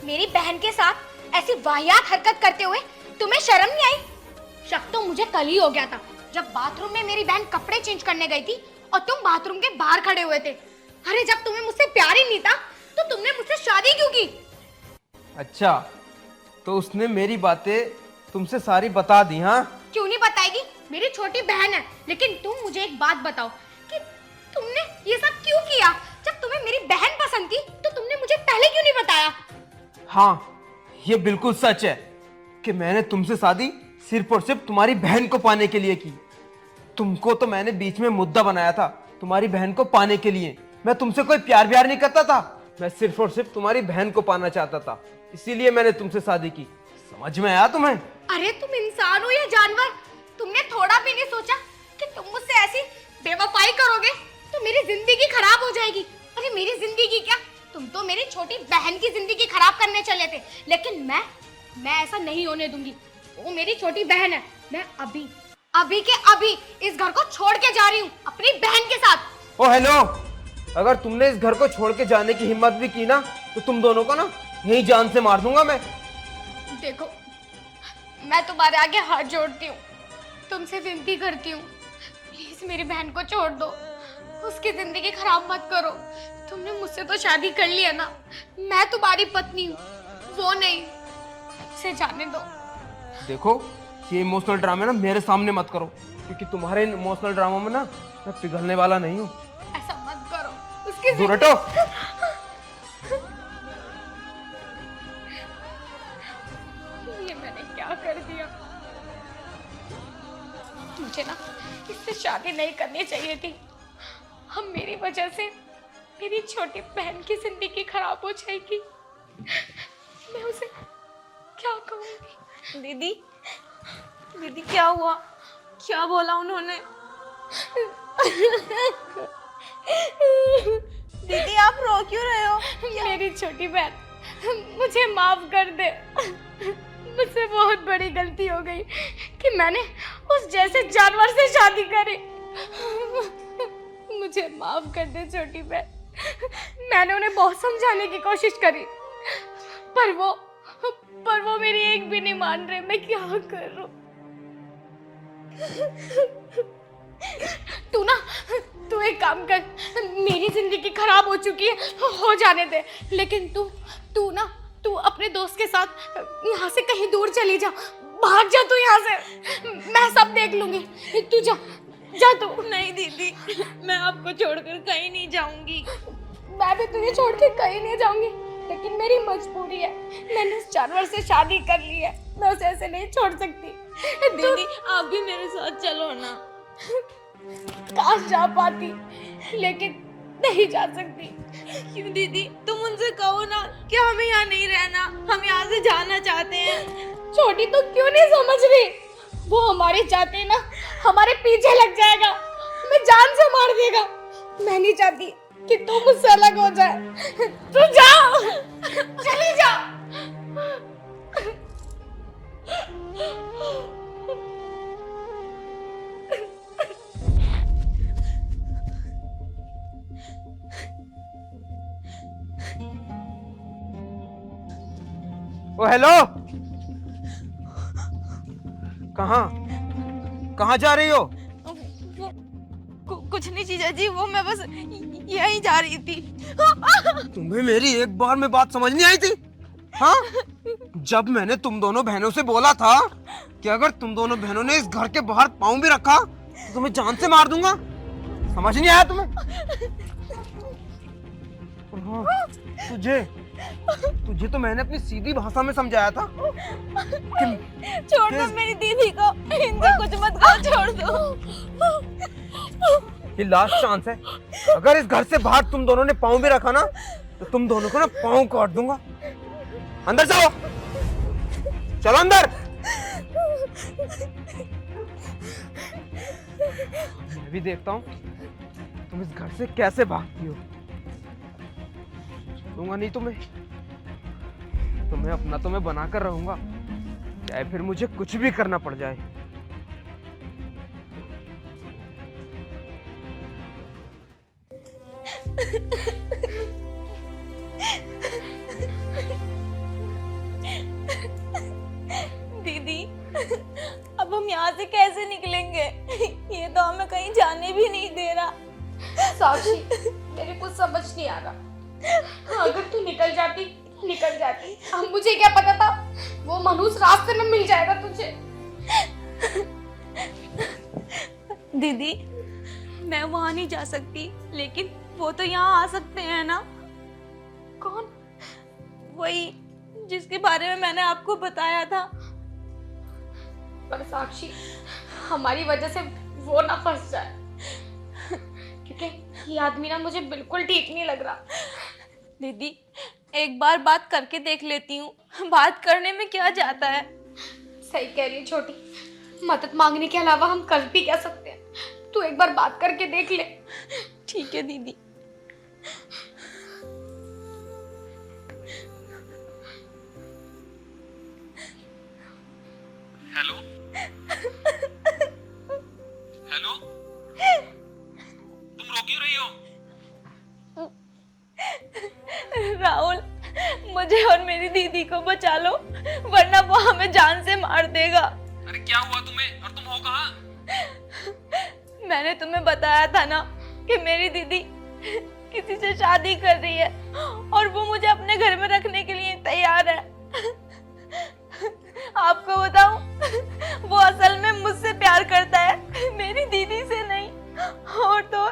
मेरी बहन के साथ ऐसी वाहियात हरकत करते हुए तुम्हें शर्म नहीं आई? शक तो मुझे कल ही हो गया था, जब बाथरूम में मेरी बहन कपड़े चेंज करने गई थी और तुम बाथरूम के बाहर खड़े हुए थे। अरे जब तुम्हें मुझसे प्यार ही नहीं था तो तुमने मुझसे शादी क्यों की? अच्छा, तो उसने मेरी बातें तुमसे सारी बता दी? हाँ, क्यों नहीं बताएगी? मेरी छोटी बहन है। लेकिन तुम मुझे एक बात बताओ कि तुमने ये सब क्यों किया? जब तुम्हें मेरी बहन पसंद थी तो तुमने मुझे पहले क्यों नहीं बताया? हाँ, ये बिल्कुल सच है कि मैंने तुमसे शादी सिर्फ और सिर्फ तुम्हारी बहन को पाने के लिए की। तुमको तो मैंने बीच में मुद्दा बनाया था तुम्हारी बहन को पाने के लिए। मैं तुमसे कोई प्यार व्यार नहीं करता था, मैं सिर्फ और सिर्फ तुम्हारी बहन को पाना चाहता था, इसीलिए मैंने तुमसे शादी की। समझ में आया तुम्हें? अरे तुम इंसान हो या जानवर? तुमने थोड़ा भी नहीं सोचा कि तुम मुझसे ऐसी बेवफाई करोगे तो मेरी जिंदगी खराब हो जाएगी? अरे मेरी जिंदगी क्या, तुम तो मेरी छोटी बहन की जिंदगी खराब करने चले थे, लेकिन मैं ऐसा नहीं होने दूंगी। वो मेरी छोटी बहन है। मैं अभी के अभी इस घर को छोड़ के जा रही हूँ अपनी बहन के साथ। ओ हेलो, अगर तुमने इस घर को छोड़ के जाने की हिम्मत भी की ना तो तुम दोनों को ना यही जान से मार दूंगा मैं। देखो, मैं तुम्हारे आगे हाथ जोड़ती हूँ, तुमसे विनती करती हूँ, प्लीज मेरी बहन को छोड़ दो, उसकी जिंदगी खराब मत करो। तुमने मुझसे तो शादी कर लिया ना, मैं तुम्हारी पत्नी हूँ, वो नहीं। इसे जाने दो। देखो, ये इमोशनल ड्रामे ना मेरे सामने मत करो, क्योंकि तुम्हारे इमोशनल ड्रामा में ना मैं पिघलने वाला नहीं हूँ। ऐसा मत करो, उसकी दूर हटो। ये मैंने क्या कर दिया? मुझे ना इससे शादी नहीं करनी चाहिए थी। हम मेरी वजह से मेरी छोटी बहन की जिंदगी खराब हो जाएगी। मैं उसे क्या कहूँगी? दीदी, दीदी क्या हुआ? क्या बोला उन्होंने? दीदी आप रो क्यों रहे हो? मेरी छोटी बहन, मुझे माफ कर दे। मुझसे बहुत बड़ी गलती हो गई कि मैंने उस जैसे जानवर से शादी करी। मुझे माफ कर दे छोटी बहन। मैंने उन्हें बहुत समझाने की कोशिश करी, पर वो मेरी एक भी नहीं मान रहे। मैं क्या करूं? तू एक काम कर, मेरी जिंदगी खराब हो चुकी है, हो जाने दे। लेकिन तू अपने दोस्त के साथ यहाँ से कहीं दूर चली जा, भाग जा तू यहाँ से। मैं सब देख लूंगी, तू जा तू। नहीं दीदी, मैं आपको छोड़कर कहीं नहीं जाऊंगी। मैं भी तुझे छोड़ के कहीं नहीं जाऊंगी, लेकिन मेरी मजबूरी है। मैंने उस जानवर से शादी कर ली है, मैं उसे ऐसे नहीं छोड़ सकती। दीदी आप भी मेरे साथ चलो ना। काश जा पाती, लेकिन नहीं जा सकती। क्यों दीदी? तुम उनसे कहो ना कि हमें यहाँ नहीं रहना, हम यहाँ से जाना चाहते हैं। छोटी तो क्यों नहीं समझ रही? वो हमारे चाहते ना हमारे पीछे लग जाएगा, हमें जान से मार देगा। मैं नहीं चाहती कि तू मुझसे अलग हो जाए। तू जा, चली जा। ओ हेलो, कहाँ जा रही हो? कुछ नहीं जीजा जी, वो मैं बस यहीं जा रही थी। तुम्हें मेरी एक बार में बात समझ नहीं आई थी? हाँ, जब मैंने तुम दोनों बहनों से बोला था कि अगर तुम दोनों बहनों ने इस घर के बाहर पाँव भी रखा तो तुम्हें जान से मार दूंगा, समझ नहीं आया तुम्हें? हाँ, तुझे तो मैंने अपनी सीधी भाषा में समझाया था छोड़ दो मेरी दीदी को, इनको कुछ मत कहो, छोड़ दो। ये लास्ट चांस है। अगर इस घर से बाहर तुम दोनों ने पाँव भी रखा ना तो तुम दोनों को ना पाँव काट दूंगा। अंदर जाओ, चलो अंदर। मैं भी देखता हूँ तुम इस घर से कैसे भागती हो। दूंगा नहीं तुम्हें अपना तो मैं बनाकर रहूंगा, चाहे फिर मुझे कुछ भी करना पड़ जाए। दीदी अब हम यहाँ से कैसे निकलेंगे? ये तो हमें कहीं जाने भी नहीं दे रहा। साक्षी, मेरे कुछ समझ नहीं आ रहा। अगर तू निकल जाती। अब मुझे क्या पता था वो मनुष्य रास्ते में मिल जाएगा तुझे। दीदी मैं वहां नहीं जा सकती, लेकिन वो तो यहाँ आ सकते हैं ना? कौन? वही जिसके बारे में मैंने आपको बताया था। पर साक्षी, हमारी वजह से वो ना फंस जाए, क्योंकि ये आदमी ना मुझे बिल्कुल ठीक नहीं लग रहा। दीदी एक बार बात करके देख लेती हूँ, बात करने में क्या जाता है। सही कह रही है छोटी, मदद मांगने के अलावा हम कर भी क्या सकते हैं? तू एक बार बात करके देख ले। ठीक है दीदी। हेलो हेलो, तुम रो क्यों रही हो? राहुल मुझे और मेरी दीदी को बचा लो, वरना वो हमें जान से मार देगा। अरे क्या हुआ तुम्हें, और तुम हो कहाँ? मैंने तुम्हें बताया था ना कि मेरी दीदी किसी से शादी कर रही है और वो मुझे अपने घर में रखने के लिए तैयार है। आपको बताऊं, वो असल में मुझसे प्यार करता है, मेरी दीदी से नहीं। और तो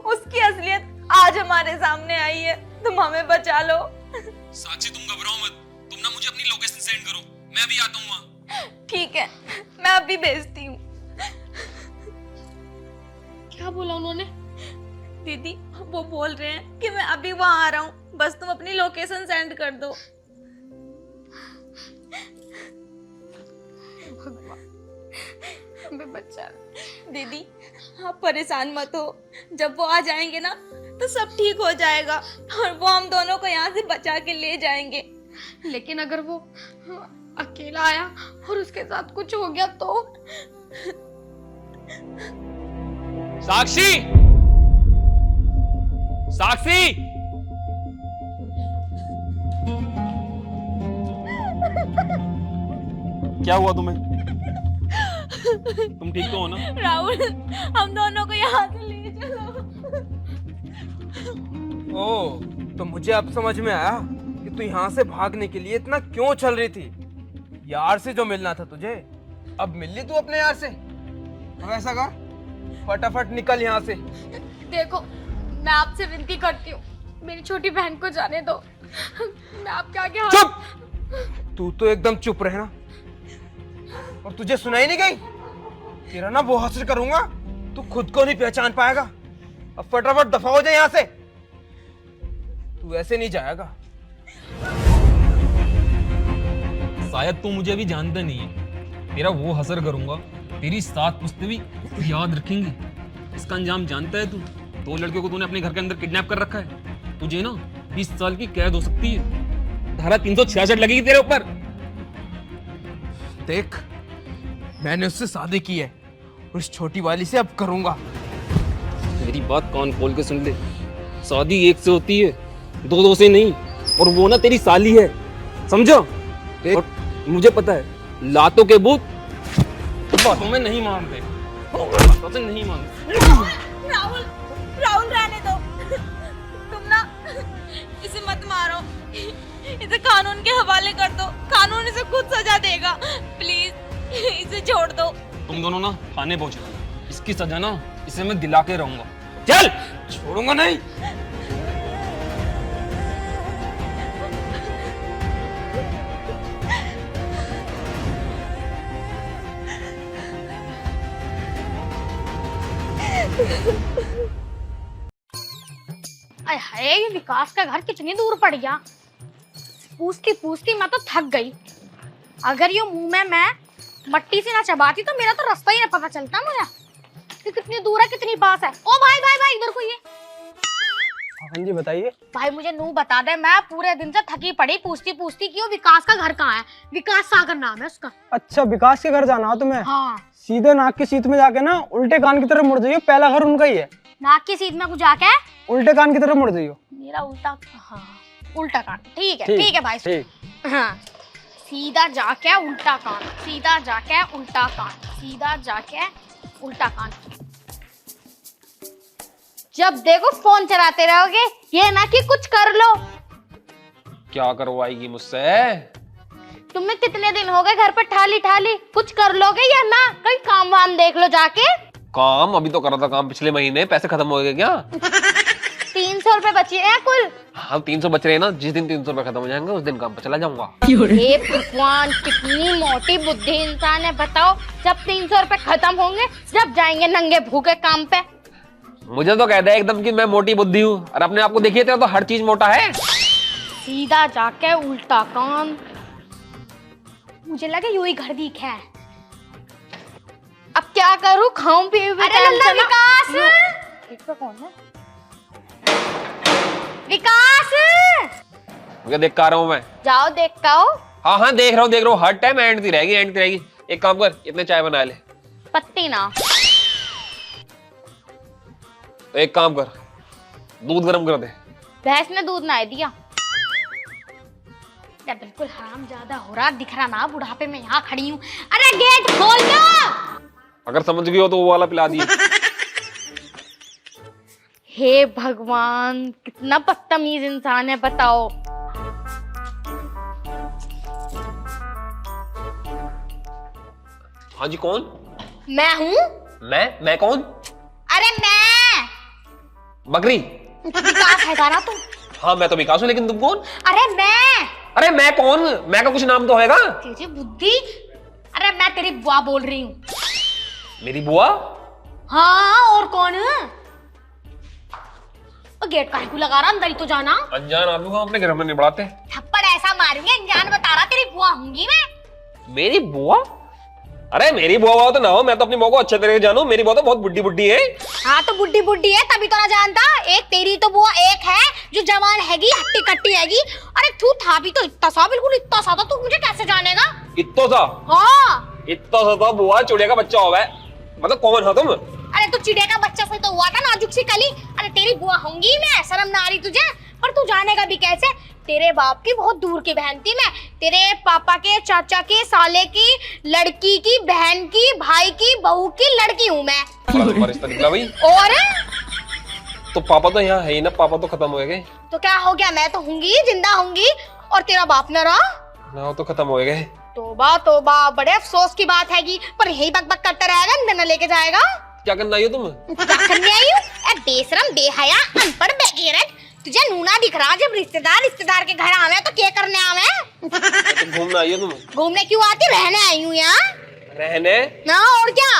उसकी असलियत आज हमारे सामने आई है, तुम हमें बचा लो। साक्षी तुम घबराओ मत, तुम ना मुझे अपनी लोकेशन सेंड करो, मैं अभी आता हूँ वहाँ। ठीक है, मैं अभी भेजती हूँ। क्या बोला उन्होंने? दीदी वो बोल रहे हैं कि मैं अभी वहाँ आ रहा हूँ, बस तुम अपनी लोकेशन सेंड कर दो। हमें बच्चा। दीदी आप परेशान मत हो, जब वो आ जाएंगे ना तो सब ठीक हो जाएगा और वो हम दोनों को यहाँ से बचा के ले जाएंगे। लेकिन अगर वो अकेला आया और उसके साथ कुछ हो गया तो? साक्षी, साक्षी, क्या हुआ तुम्हें? तुम ठीक तो हो ना? राहुल हम दोनों को यहाँ से ले चलो। ओ, तो मुझे अब समझ में आया कि तू यहाँ से भागने के लिए इतना क्यों चल रही थी। यार से जो मिलना था तुझे, अब मिल ली तू अपने यार से। अब ऐसा कर, फटाफट निकल यहाँ से। देखो मैं आपसे विनती करती हूँ, मेरी छोटी बहन को जाने दो। मैं आपके आगे हाथ... चुप! तू तो एकदम चुप रहना। और तुझे सुनाई नहीं गई? तेरा ना वो हासिल करूंगा, तू खुद को नहीं पहचान पाएगा। अब फटाफट दफा हो जाए यहाँ से। तू ऐसे नहीं जाएगा। शायद तू मुझे अभी जानता नहीं है, तेरा वो हसर करूंगा, तेरी 7 पुश्तें भी याद रखेंगी। इसका अंजाम जानता है तू? 2 लड़कियों को तूने अपने घर के अंदर किडनैप कर रखा है। तुझे ना 20 साल की कैद हो सकती है, धारा 366 लगेगी तेरे ऊपर। देख, मैंने उससे शादी की है, उस छोटी वाली से अब करूंगा। मेरी बात कान खोल के सुन ले, शादी एक से होती है, 2 से नहीं। और वो ना तेरी साली है, समझो? और मुझे पता है, लातों के भूत बातों में नहीं मानते, बातों से नहीं मानते। राहुल, राहुल रहने दो, तुम ना इसे मत मारो, इसे कानून के हवाले कर दो, कानून इसे खुद सजा देगा। प्लीज इसे छोड़ दो। तुम दोनों ना थाने पहुंचो, इसकी सजा ना इसे मैं दिला के रहूंगा। चल! छोड़ूंगा नहीं। अरे हाय, ये विकास का घर कितनी दूर पड़ गया। पूछती पूछती मैं तो थक गई। अगर ये मुंह में मैं मट्टी से ना चबाती तो मेरा तो रास्ता ही ना पता चलता मुझे कि कितनी दूर है कितनी पास है। ओ भाई भाई भाई, इधर को ये। हाँ जी बताइए। भाई मुझे नू बता दे, मैं पूरे दिन से थकी पड़ी पूछती पूछती कि वो विकास का घर कहाँ है। विकास सागर नाम है उसका। अच्छा, विकास के घर जाना हो तुम्हें? हाँ। सीधे नाक की सीट में जाके ना उल्टे कान की तरफ मुड़ जाइयो, पहला घर उनका ही है। नाक की सीट में कुछ जाके उल्टे कान की तरफ मुड़ जाइयो। मेरा उल्टा, हाँ उल्टा कान। ठीक है ठीक, ठीक है भाई। ठीक। हाँ, सीधा जाके उल्टा कान, सीधा जाके उल्टा कान, सीधा जाके उल्टा कान। जब देखो फोन चलाते रहोगे, ये ना कि कुछ कर लो। क्या करवाएगी मुझसे? तुम्हें कितने दिन हो गए घर पर ठाली ठाली, कुछ कर लोगे या ना? कहीं काम वाम देख लो जाके। काम अभी तो कर रहा था, काम पिछले महीने। पैसे खत्म हो गए क्या? 300 रुपए बचे हैं कुल। हाँ 300 बच रहे हैं ना, जिस दिन 300 रुपए खत्म हो जाएंगे उस दिन काम पे चला जाऊंगा। हे भगवान, कितनी मोटी बुद्धि इंसान है बताओ। जब 300 रुपए खत्म होंगे, जब जाएंगे नंगे भूखे काम पे। मुझे तो कहता है एकदम कि मैं मोटी बुद्धि हूँ, और अपने आप को देखिए तो हर चीज मोटा है। सीधा जाके उल्टा कान। मुझे लगे यूं ही घर दिखा है। अब क्या करूं, खाऊं पीऊं भी? अरे लल्ला विकास, एक तो कौन है? विकास, मुझे देख कर रहा हूँ मैं। जाओ देखता हो। हाँ हाँ देख रहा हूँ, हर टाइम एंड रहेगी, एंड रहेगी। एक काम कर, इतने चाय बना ले। पत्ती ना। तो एक काम कर, दूध गर्म कर दे। भैंस ने दूध ना दिया। क्या बिल्कुल हराम ज्यादा हो रहा, दिख रहा ना बुढ़ापे में यहाँ खड़ी हूँ। अरे गेट खोल दो। अगर समझ गई हो तो वो वाला पिला दिए। हे भगवान, कितना बदतमीज इंसान है बताओ। हाँ जी, कौन? मैं हूँ। मैं कौन? अरे मैं बकरी। विकास है गाना तुम। हाँ मैं तो विकास हूँ, लेकिन तुम कौन? अरे मैं अरे मैं कौन? मैं का कुछ नाम तो होगा। तेरी बुद्धि। अरे मैं तेरी बुआ बोल रही हूँ। मेरी बुआ? हाँ और कौन? गेट काहे को लगा रहा, अंदर ही तो जाना। अनजान आदमी को हम अपने घर में नहीं बढ़ाते। थप्पड़ ऐसा मारूंगी, अनजान बता रहा तेरी बुआ होंगी मैं। मेरी बुआ? अरे मेरी बुआ तो ना हो, मैं तो अपनी बुआ को अच्छे तरह से जानू। मेरी बुआ तो बहुत बुड्ढी बुड्ढी है। हाँ तो बुड्ढी बुड्ढी है तभी तो ना जानता। एक तेरी तो बुआ एक है जो जवान हैगी, हट्टी कट्टी हैगी। अरे तू था भी तो इतना सा, बिल्कुल इतना सा था, तू मुझे कैसे जानेगा? इतना सा? हाँ इतना सा तो बुआ चुड़िया का बच्चा होगा। मतलब कौन हो तुम? अरे तू चिड़िया का बच्चा से तो हुआ था नाजुक सी कली। अरे तेरी बुआ होंगी मैं, शर्म ना आ रही तुझे? पर तू जानेगा भी कैसे? तेरे बाप की बहुत दूर की बहन थी मैं। तेरे पापा के चाचा के साले की लड़की की बहन की भाई की बहू की लड़की हूँ मैं। रिश्ता निकला भाई। और तो पापा तो यहाँ है ही ना, पापा तो खत्म हो गए। तो क्या हो गया, मैं तो होंगी, जिंदा होंगी। और तेरा बाप न रहा ना, तो खत्म हो गए। तोबा तोबा, बड़े अफसोस की बात हैगी। पर यही बक बक करता रहेगा, अंदर न लेके जाएगा। क्या करना आई हो तुम? क्या करने आई हूँ? बेशरम, बेहया, अनपढ़, बेगैरत। तुझे नूना दिख रहा जब रिश्तेदार के घर आवे तो क्या करने आवे? तो घूमना आई हो तुम? घूमने क्यों आती, रहने आई हूँ यहाँ। रहने? ना और क्या।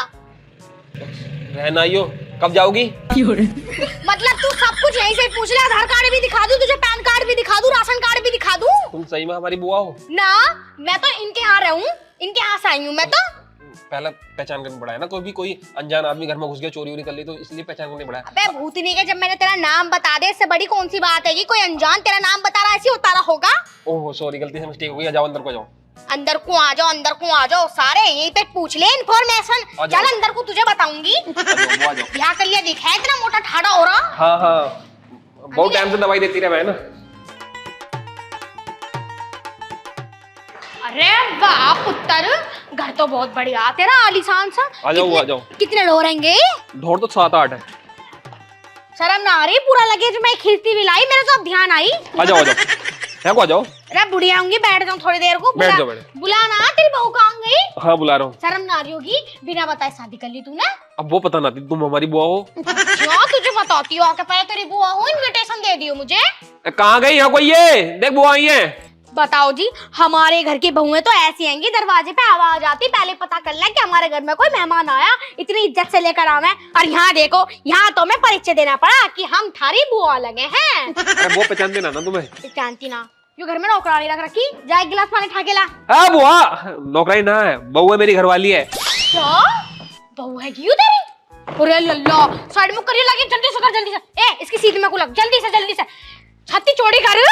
रहना आई हो, कब जाओगी? मतलब तू सब कुछ यहीं से पूछ ले। आधार कार्ड भी दिखा दूं तुझे, पैन कार्ड भी दिखा दूं, राशन कार्ड भी दिखा दूं। तुम सही में हमारी बुआ हो? ना, मैं तो इनके यहाँ रहूं, इनके यहाँ से आई हूँ मैं तो। पहला पहचान करना पड़ा है ना, कोई अनजान आदमी घर में घुस गया, चोरी कर ली, तो इसलिए पहचान करना पड़ा। अबे भूतनी के, जब मैंने तेरा नाम बता दे, इससे बड़ी कौन सी बात है कि कोई अनजान तेरा नाम बता रहा, ऐसी होता रहा होगा। ओह सॉरी, गलती से मिस्टेक हो गई। जाओ अंदर को जाओ। अंदर को आ जाओ, अंदर को आ जाओ, सारे यहीं पे पूछ ले इन्फॉर्मेशन। चल अंदर को तुझे बताऊंगी। ब्याह कर लिया दिखा है, इतना मोटा ठाड़ा हो रहा। हाँ बहुत टाइम से दवाई देती रहा मैं ना। अरे वाह पुत्र, घर तो बहुत बढ़िया तेरा, आलीशान सा। आ जाओ। कितने लोग रहेंगे? ढोर तो 7-8 है। शर्म ना आ रही? पूरा लगेज मैं खींचती भी लाई, मेरे तो अब ध्यान आई। आ जाओ आ जाओ। अरे बुढ़िया होंगी, बैठ जाऊं थोड़ी देर को। बैठ जाओ। बुला ना, तेरी बहू कहाँ गई? हाँ बुला रहा हूँ। शर्म ना आ रही होगी? बिना बताए शादी कर ली तूने। अब वो पता ना थी तुम हमारी बुआ हो। क्यों तुझे बताती हो आके, पहले तेरी बुआ हो, इनविटेशन दे दियो मुझे। कहाँ गई यहाँ कोई? ये देख बुआ आई है। बताओ जी, हमारे घर की बहुएं तो ऐसी आएंगी, दरवाजे पे आवाज आती पहले पता कर ले कि हमारे घर में कोई मेहमान आया, इतनी इज्जत से लेकर आवे। और यहाँ देखो, यहाँ तो मैं परिचय देना पड़ा कि हम थारी बुआ लगे हैं। अरे वो पहचान देना ना तुम्हें। जानती ना, यो घर में नौकरानी रख रखी, जा एक गिलास पानी ठा के ला। हाँ बुआ, नौकरानी ना है, बहू है, मेरी घरवाली है। क्या बहू है क्यों तेरी? अरे लल्ला, साइड में करिए, लगे जल्दी से कर, जल्दी से। ए इसकी सीध में को लग, जल्दी से छत्ती चौड़ी कर।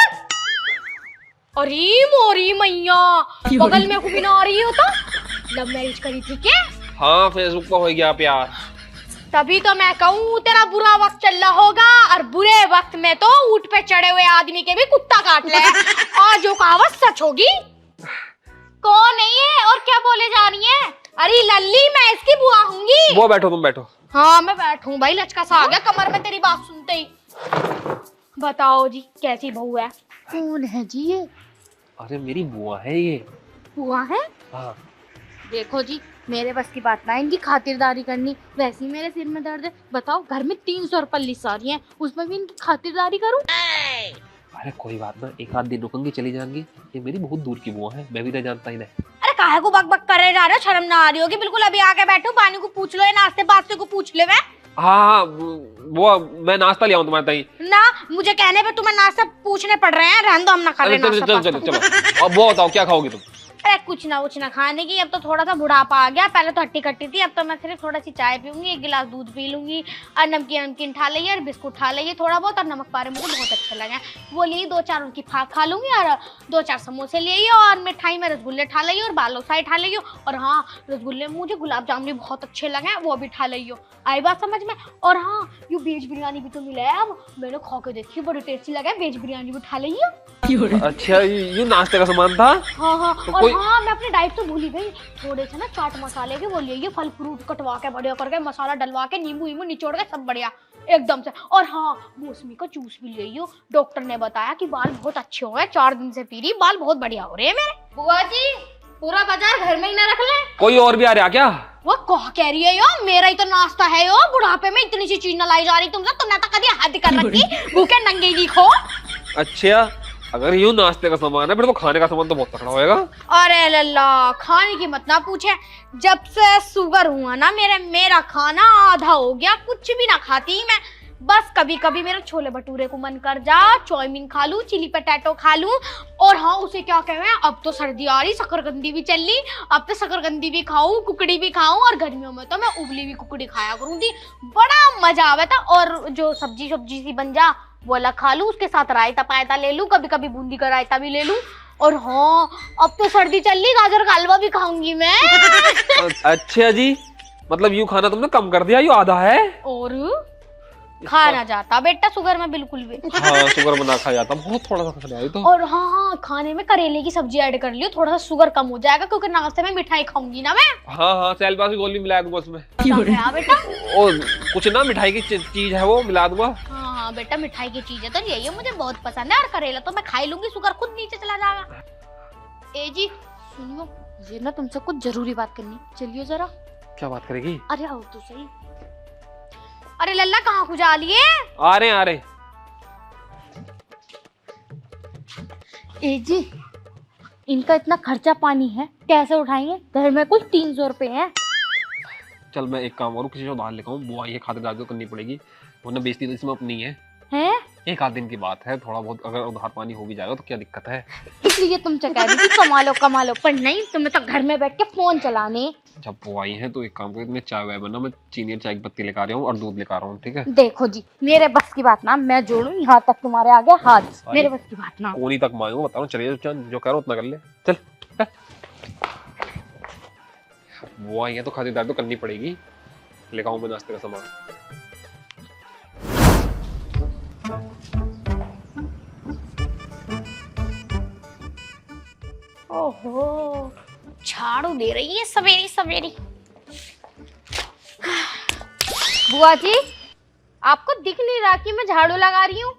अरे मोरी मैया, बगल में को भी ना आ रही हो तो लव मैरिज करी थी क्या? हाँ फेसबुक पर हो गया प्यार। तभी तो मैं कहूँ तेरा बुरा वक्त चल रहा होगा, और बुरे वक्त में तो ऊंट पे चढ़े हुए आदमी के भी कुत्ता काट ले। और जो कहावत सच होगी। कौन नहीं है और क्या बोले जा रही है? अरे लल्ली, मैं इसकी बुआ होंगी। वो बैठो, तुम बैठो। हाँ मैं बैठूं भाई, लचका सा आ गया कमर में तेरी बात सुनते ही। बताओ जी, कैसी बहू है? कौन है जी ये? अरे मेरी बुआ है ये। बुआ है? हाँ। देखो जी, मेरे बस की बात ना इनकी खातिरदारी करनी, वैसे ही मेरे सिर में दर्द है। बताओ, घर में 300 रुपये लिस्ट आ रही है, उसमें भी इनकी खातिरदारी करूं? अरे कोई बात ना, एक आध दिन रुकूंगी, चली जाएंगी। ये मेरी बहुत दूर की बुआ है, मैं भी नहीं जानता इन्हें। अरे काहे को बक बक करे जा रहे हो? शर्म ना आ रही होगी बिल्कुल? अभी आके बैठो, पानी को पूछ लो, या नाश्ते पास्ते को पूछ ले। मैं हाँ वो मैं नाश्ता ले आऊं तुम्हारे ताई ना, मुझे कहने पे तुम्हें नाश्ता पूछने पड़ रहे हैं। रहने दो, हम ना खा रहे नाश्ता। चलो अब वो बताओ क्या खाओगी तुम? अरे कुछ ना खाने की, अब तो थोड़ा सा बुढ़ापा आ गया, पहले तो हट्टी कट्टी थी, अब तो मैं सिर्फ थोड़ा सी चाय पीऊंगी, एक गिलास दूध पी लूंगी, और नमकीन खा लिया, और बिस्कुट खा लिया थोड़ा बहुत, और नमक पारे मुझे बहुत अच्छे लगे वो लिए, 2-4 उनकी फाक खा लूंगी, और 2-4 समोसे ले आइए, और मिठाई में रसगुल्ले ठा लियो, और बालूशाही ठा लियो, और हाँ रसगुल्ले मुझे गुलाब जामुन भी बहुत अच्छे लगे, वो भी ठा लियो। आई बात समझ में? और हाँ, ये वेज बिरयानी भी तो मिला है, अब मैंने खा के देखी, बड़ी टेस्टी लगा, वेज बिरयानी भी ठा लियो। अच्छा ये नाश्ते का सामान था? हाँ तो और कोई... हाँ मैं अपनी डाइट तो भूल ही गई, थोड़े से ना चाट मसाले के वो लिए, फल फ्रूट कटवा के बढ़िया करके, मसाला डलवा के, नींबू निचोड़ के, सब बढ़िया एकदम से। और हाँ, मौसमी का जूस भी ले, डॉक्टर ने बताया कि बाल बहुत अच्छे हो गए, 4 दिन से पी रही, बाल बहुत बढ़िया हो रहे हैं मेरे। बुआ जी, पूरा बाजार घर में ही ना रख ले। कोई और भी आ रहा क्या? वो कह कह रही है यो, मेरा ही तो नाश्ता है यो, बुढ़ापे में इतनी सी चीज न लाई जा रही तुमसे, तुमने तो कभी हद कर रखी, भूखे नंगे दिखो। अच्छा, अगर यूं नाश्ते का सामान है फिर तो खाने का सामान तो बहुत तगड़ा होएगा। अरे लल्ला, खाने की मत ना पूछे, जब से शुगर हुआ ना मेरा खाना आधा हो गया, कुछ भी ना खाती मैं। बस कभी कभी मेरा छोले भटूरे को मन कर जा, चाउमीन खा लूं, चिली पटेटो खा लूं, और हाँ उसे क्या कहें, अब तो सर्दी आ रही, शकरकंदी भी चल ली, अब तो शकरकंदी भी खाऊं, कुकड़ी भी खाऊं, और गर्मियों में तो मैं उबली हुई कुकड़ी खाया करूंगी, बड़ा मजा आवा था। और जो सब्जी सी बन जा वो अलग खा लूं, उसके साथ रायता पायता ले लूं, कभी कभी बूंदी का रायता भी ले लूं, और हाँ अब तो सर्दी चल रही, गाजर का हलवा भी खाऊंगी मैं। अच्छा जी, मतलब यूं खाना तुमने कम कर दिया, यूं आधा है। और खाना जाता बेटा शुगर में बिल्कुल भी। हाँ, शुगर में ना खा जाता, बहुत थोड़ा सा खाना है तो। और हाँ, खाने में करेले की सब्जी ऐड कर लियो, थोड़ा सा शुगर कम हो जाएगा, क्योंकि नाश्ते में मिठाई खाऊंगी ना मैं। हाँ, सेलबास की गोली मिला दूंगा उसमें। हाँ बेटा, और कुछ ना मिठाई की चीज है वो मिला दूंगा। हाँ बेटा, मिठाई की चीज है तो यही मुझे बहुत पसंद है, और करेला तो मैं खा ही लूंगी, शुगर खुद नीचे चला जाएगा। ए जी सुनियो, मुझे ना तुमसे कुछ जरूरी बात करनी, चलियो जरा। क्या बात करेगी? अरे आओ तो सही। अरे लल्ला कहाँ को जा लिए? आ रहे। ए जी, इनका इतना खर्चा पानी है, कैसे उठाएंगे? घर में कुल 300 रुपए है। चल मैं एक काम करूँ, किसी से उधार लेकर आऊँ, बुआ ये खातिरदारी तो करनी पड़ेगी, वरना बेइज्जती तो इसमें अपनी है। हैं? एक आध दिन की बात है, थोड़ा बहुत अगर उधार पानी हो भी जाएगा तो क्या दिक्कत है। इसलिए तुमसे कह रही थी कमा लो, पर नहीं, तुम्हें तो घर में बैठ के फोन चलाने। जब वो आई है तो एक काम करो, मैं चाय वाय बना, मैं चीनी और चाय की पत्ती लेकर आ रहा हूँ और दूध लेकर आ रहा हूँ, ठीक है? देखो जी, मेरे बस की बात ना मैं जोड़ू, यहाँ तक तुम्हारे आगे हाथ, मेरे बस की बात ना। कोनी तक मांगू, बता रहा हूँ, चलिए जो करो उतना कर ले, चल। वो आई है तो खातिरदारी तो करनी पड़ेगी, लेकर आऊँ मैं नाश्ते का सामान। ओहो, झाड़ू दे रही है सवेरे सवेरे। बुआ जी, आपको दिख नहीं रहा कि मैं झाड़ू लगा रही हूँ?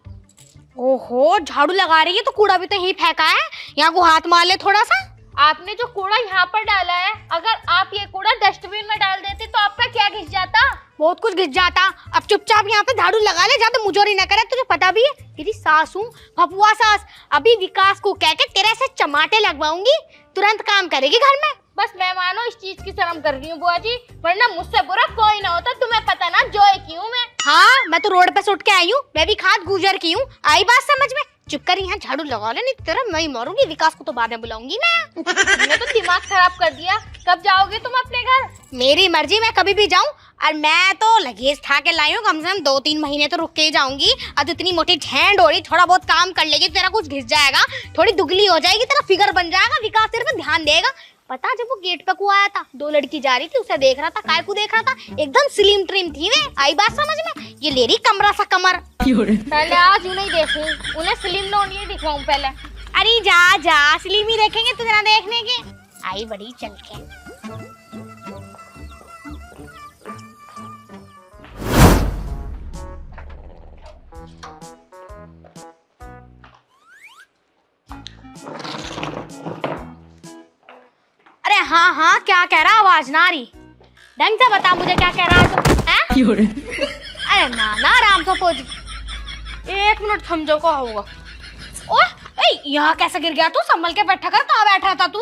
ओहो, झाड़ू लगा रही है तो कूड़ा भी तो यही फेंका है, यहाँ को हाथ मार ले थोड़ा सा। आपने जो कूड़ा यहाँ पर डाला है, अगर आप ये कूड़ा डस्टबिन में डाल देते तो आपका क्या घिस जाता? बहुत कुछ घिस जाता। अब चुपचाप यहाँ पे झाड़ू लगा ले, ज्यादा मुजोरी न करे, तुझे पता भी है तेरी सास हूँ, फपुआ सास। अभी विकास को कह के तेरे से चमाटे लगवाऊंगी, तुरंत काम करेगी घर में। बस मैं मानो इस चीज की शर्म कर रही हूँ बुआ जी, वरना मुझसे बुरा कोई ना होता, तुम्हें पता ना जोए की हूँ मैं। हाँ, मैं तो रोड पे सुट के आई हूँ, मैं भी खाद गुजर की हूँ, आई बात समझ में। चुप कर, यहाँ झाड़ू लगा ले, नहीं तेरा मैं ही मारूंगी। विकास को तो बाद में बुलाऊंगी मैं। तुमने तो दिमाग खराब कर दिया। कब जाओगे तुम अपने घर? मेरी मर्जी, मैं कभी भी जाऊं। और मैं तो लगेज था के लाई हूँ, कम से कम 2-3 महीने तो रुक के ही जाऊंगी। अब इतनी मोटी झैंड हो रही, थोड़ा बहुत काम कर लेगी, तेरा कुछ घिस जाएगा, थोड़ी दुगली हो जाएगी, तेरा फिगर बन जाएगा, विकास तेरे पे ध्यान देगा। पता जब वो गेट पे को आया था, 2 लड़की जा रही थी, उसे देख रहा था, काय को देख रहा था, एकदम स्लिम ट्रिम थी वे। आई बात समझ में? ये ले रही कमरा सा कमर। पहले आज उन्हें देखूं, उन्हें स्लिम नोनी दिखाऊं पहले। अरे जा स्लिम ही देखेंगे तुझे ना देखने के। आई बड़ी चल के। अरे हाँ, क्या कह रहा? आवाज ना आ रही, ढंग से बता मुझे, क्या कह रहा है? अरे ना आराम से पहुंच, 1 मिनट समझो को होगा। ओए, यहाँ कैसे गिर गया तू? संभल के बैठा कर, कहाँ बैठा था तू?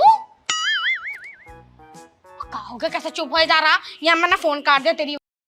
कहाँ हो गया, कैसे चुप हो जा रहा? यहाँ मैंने फोन काट दिया तेरी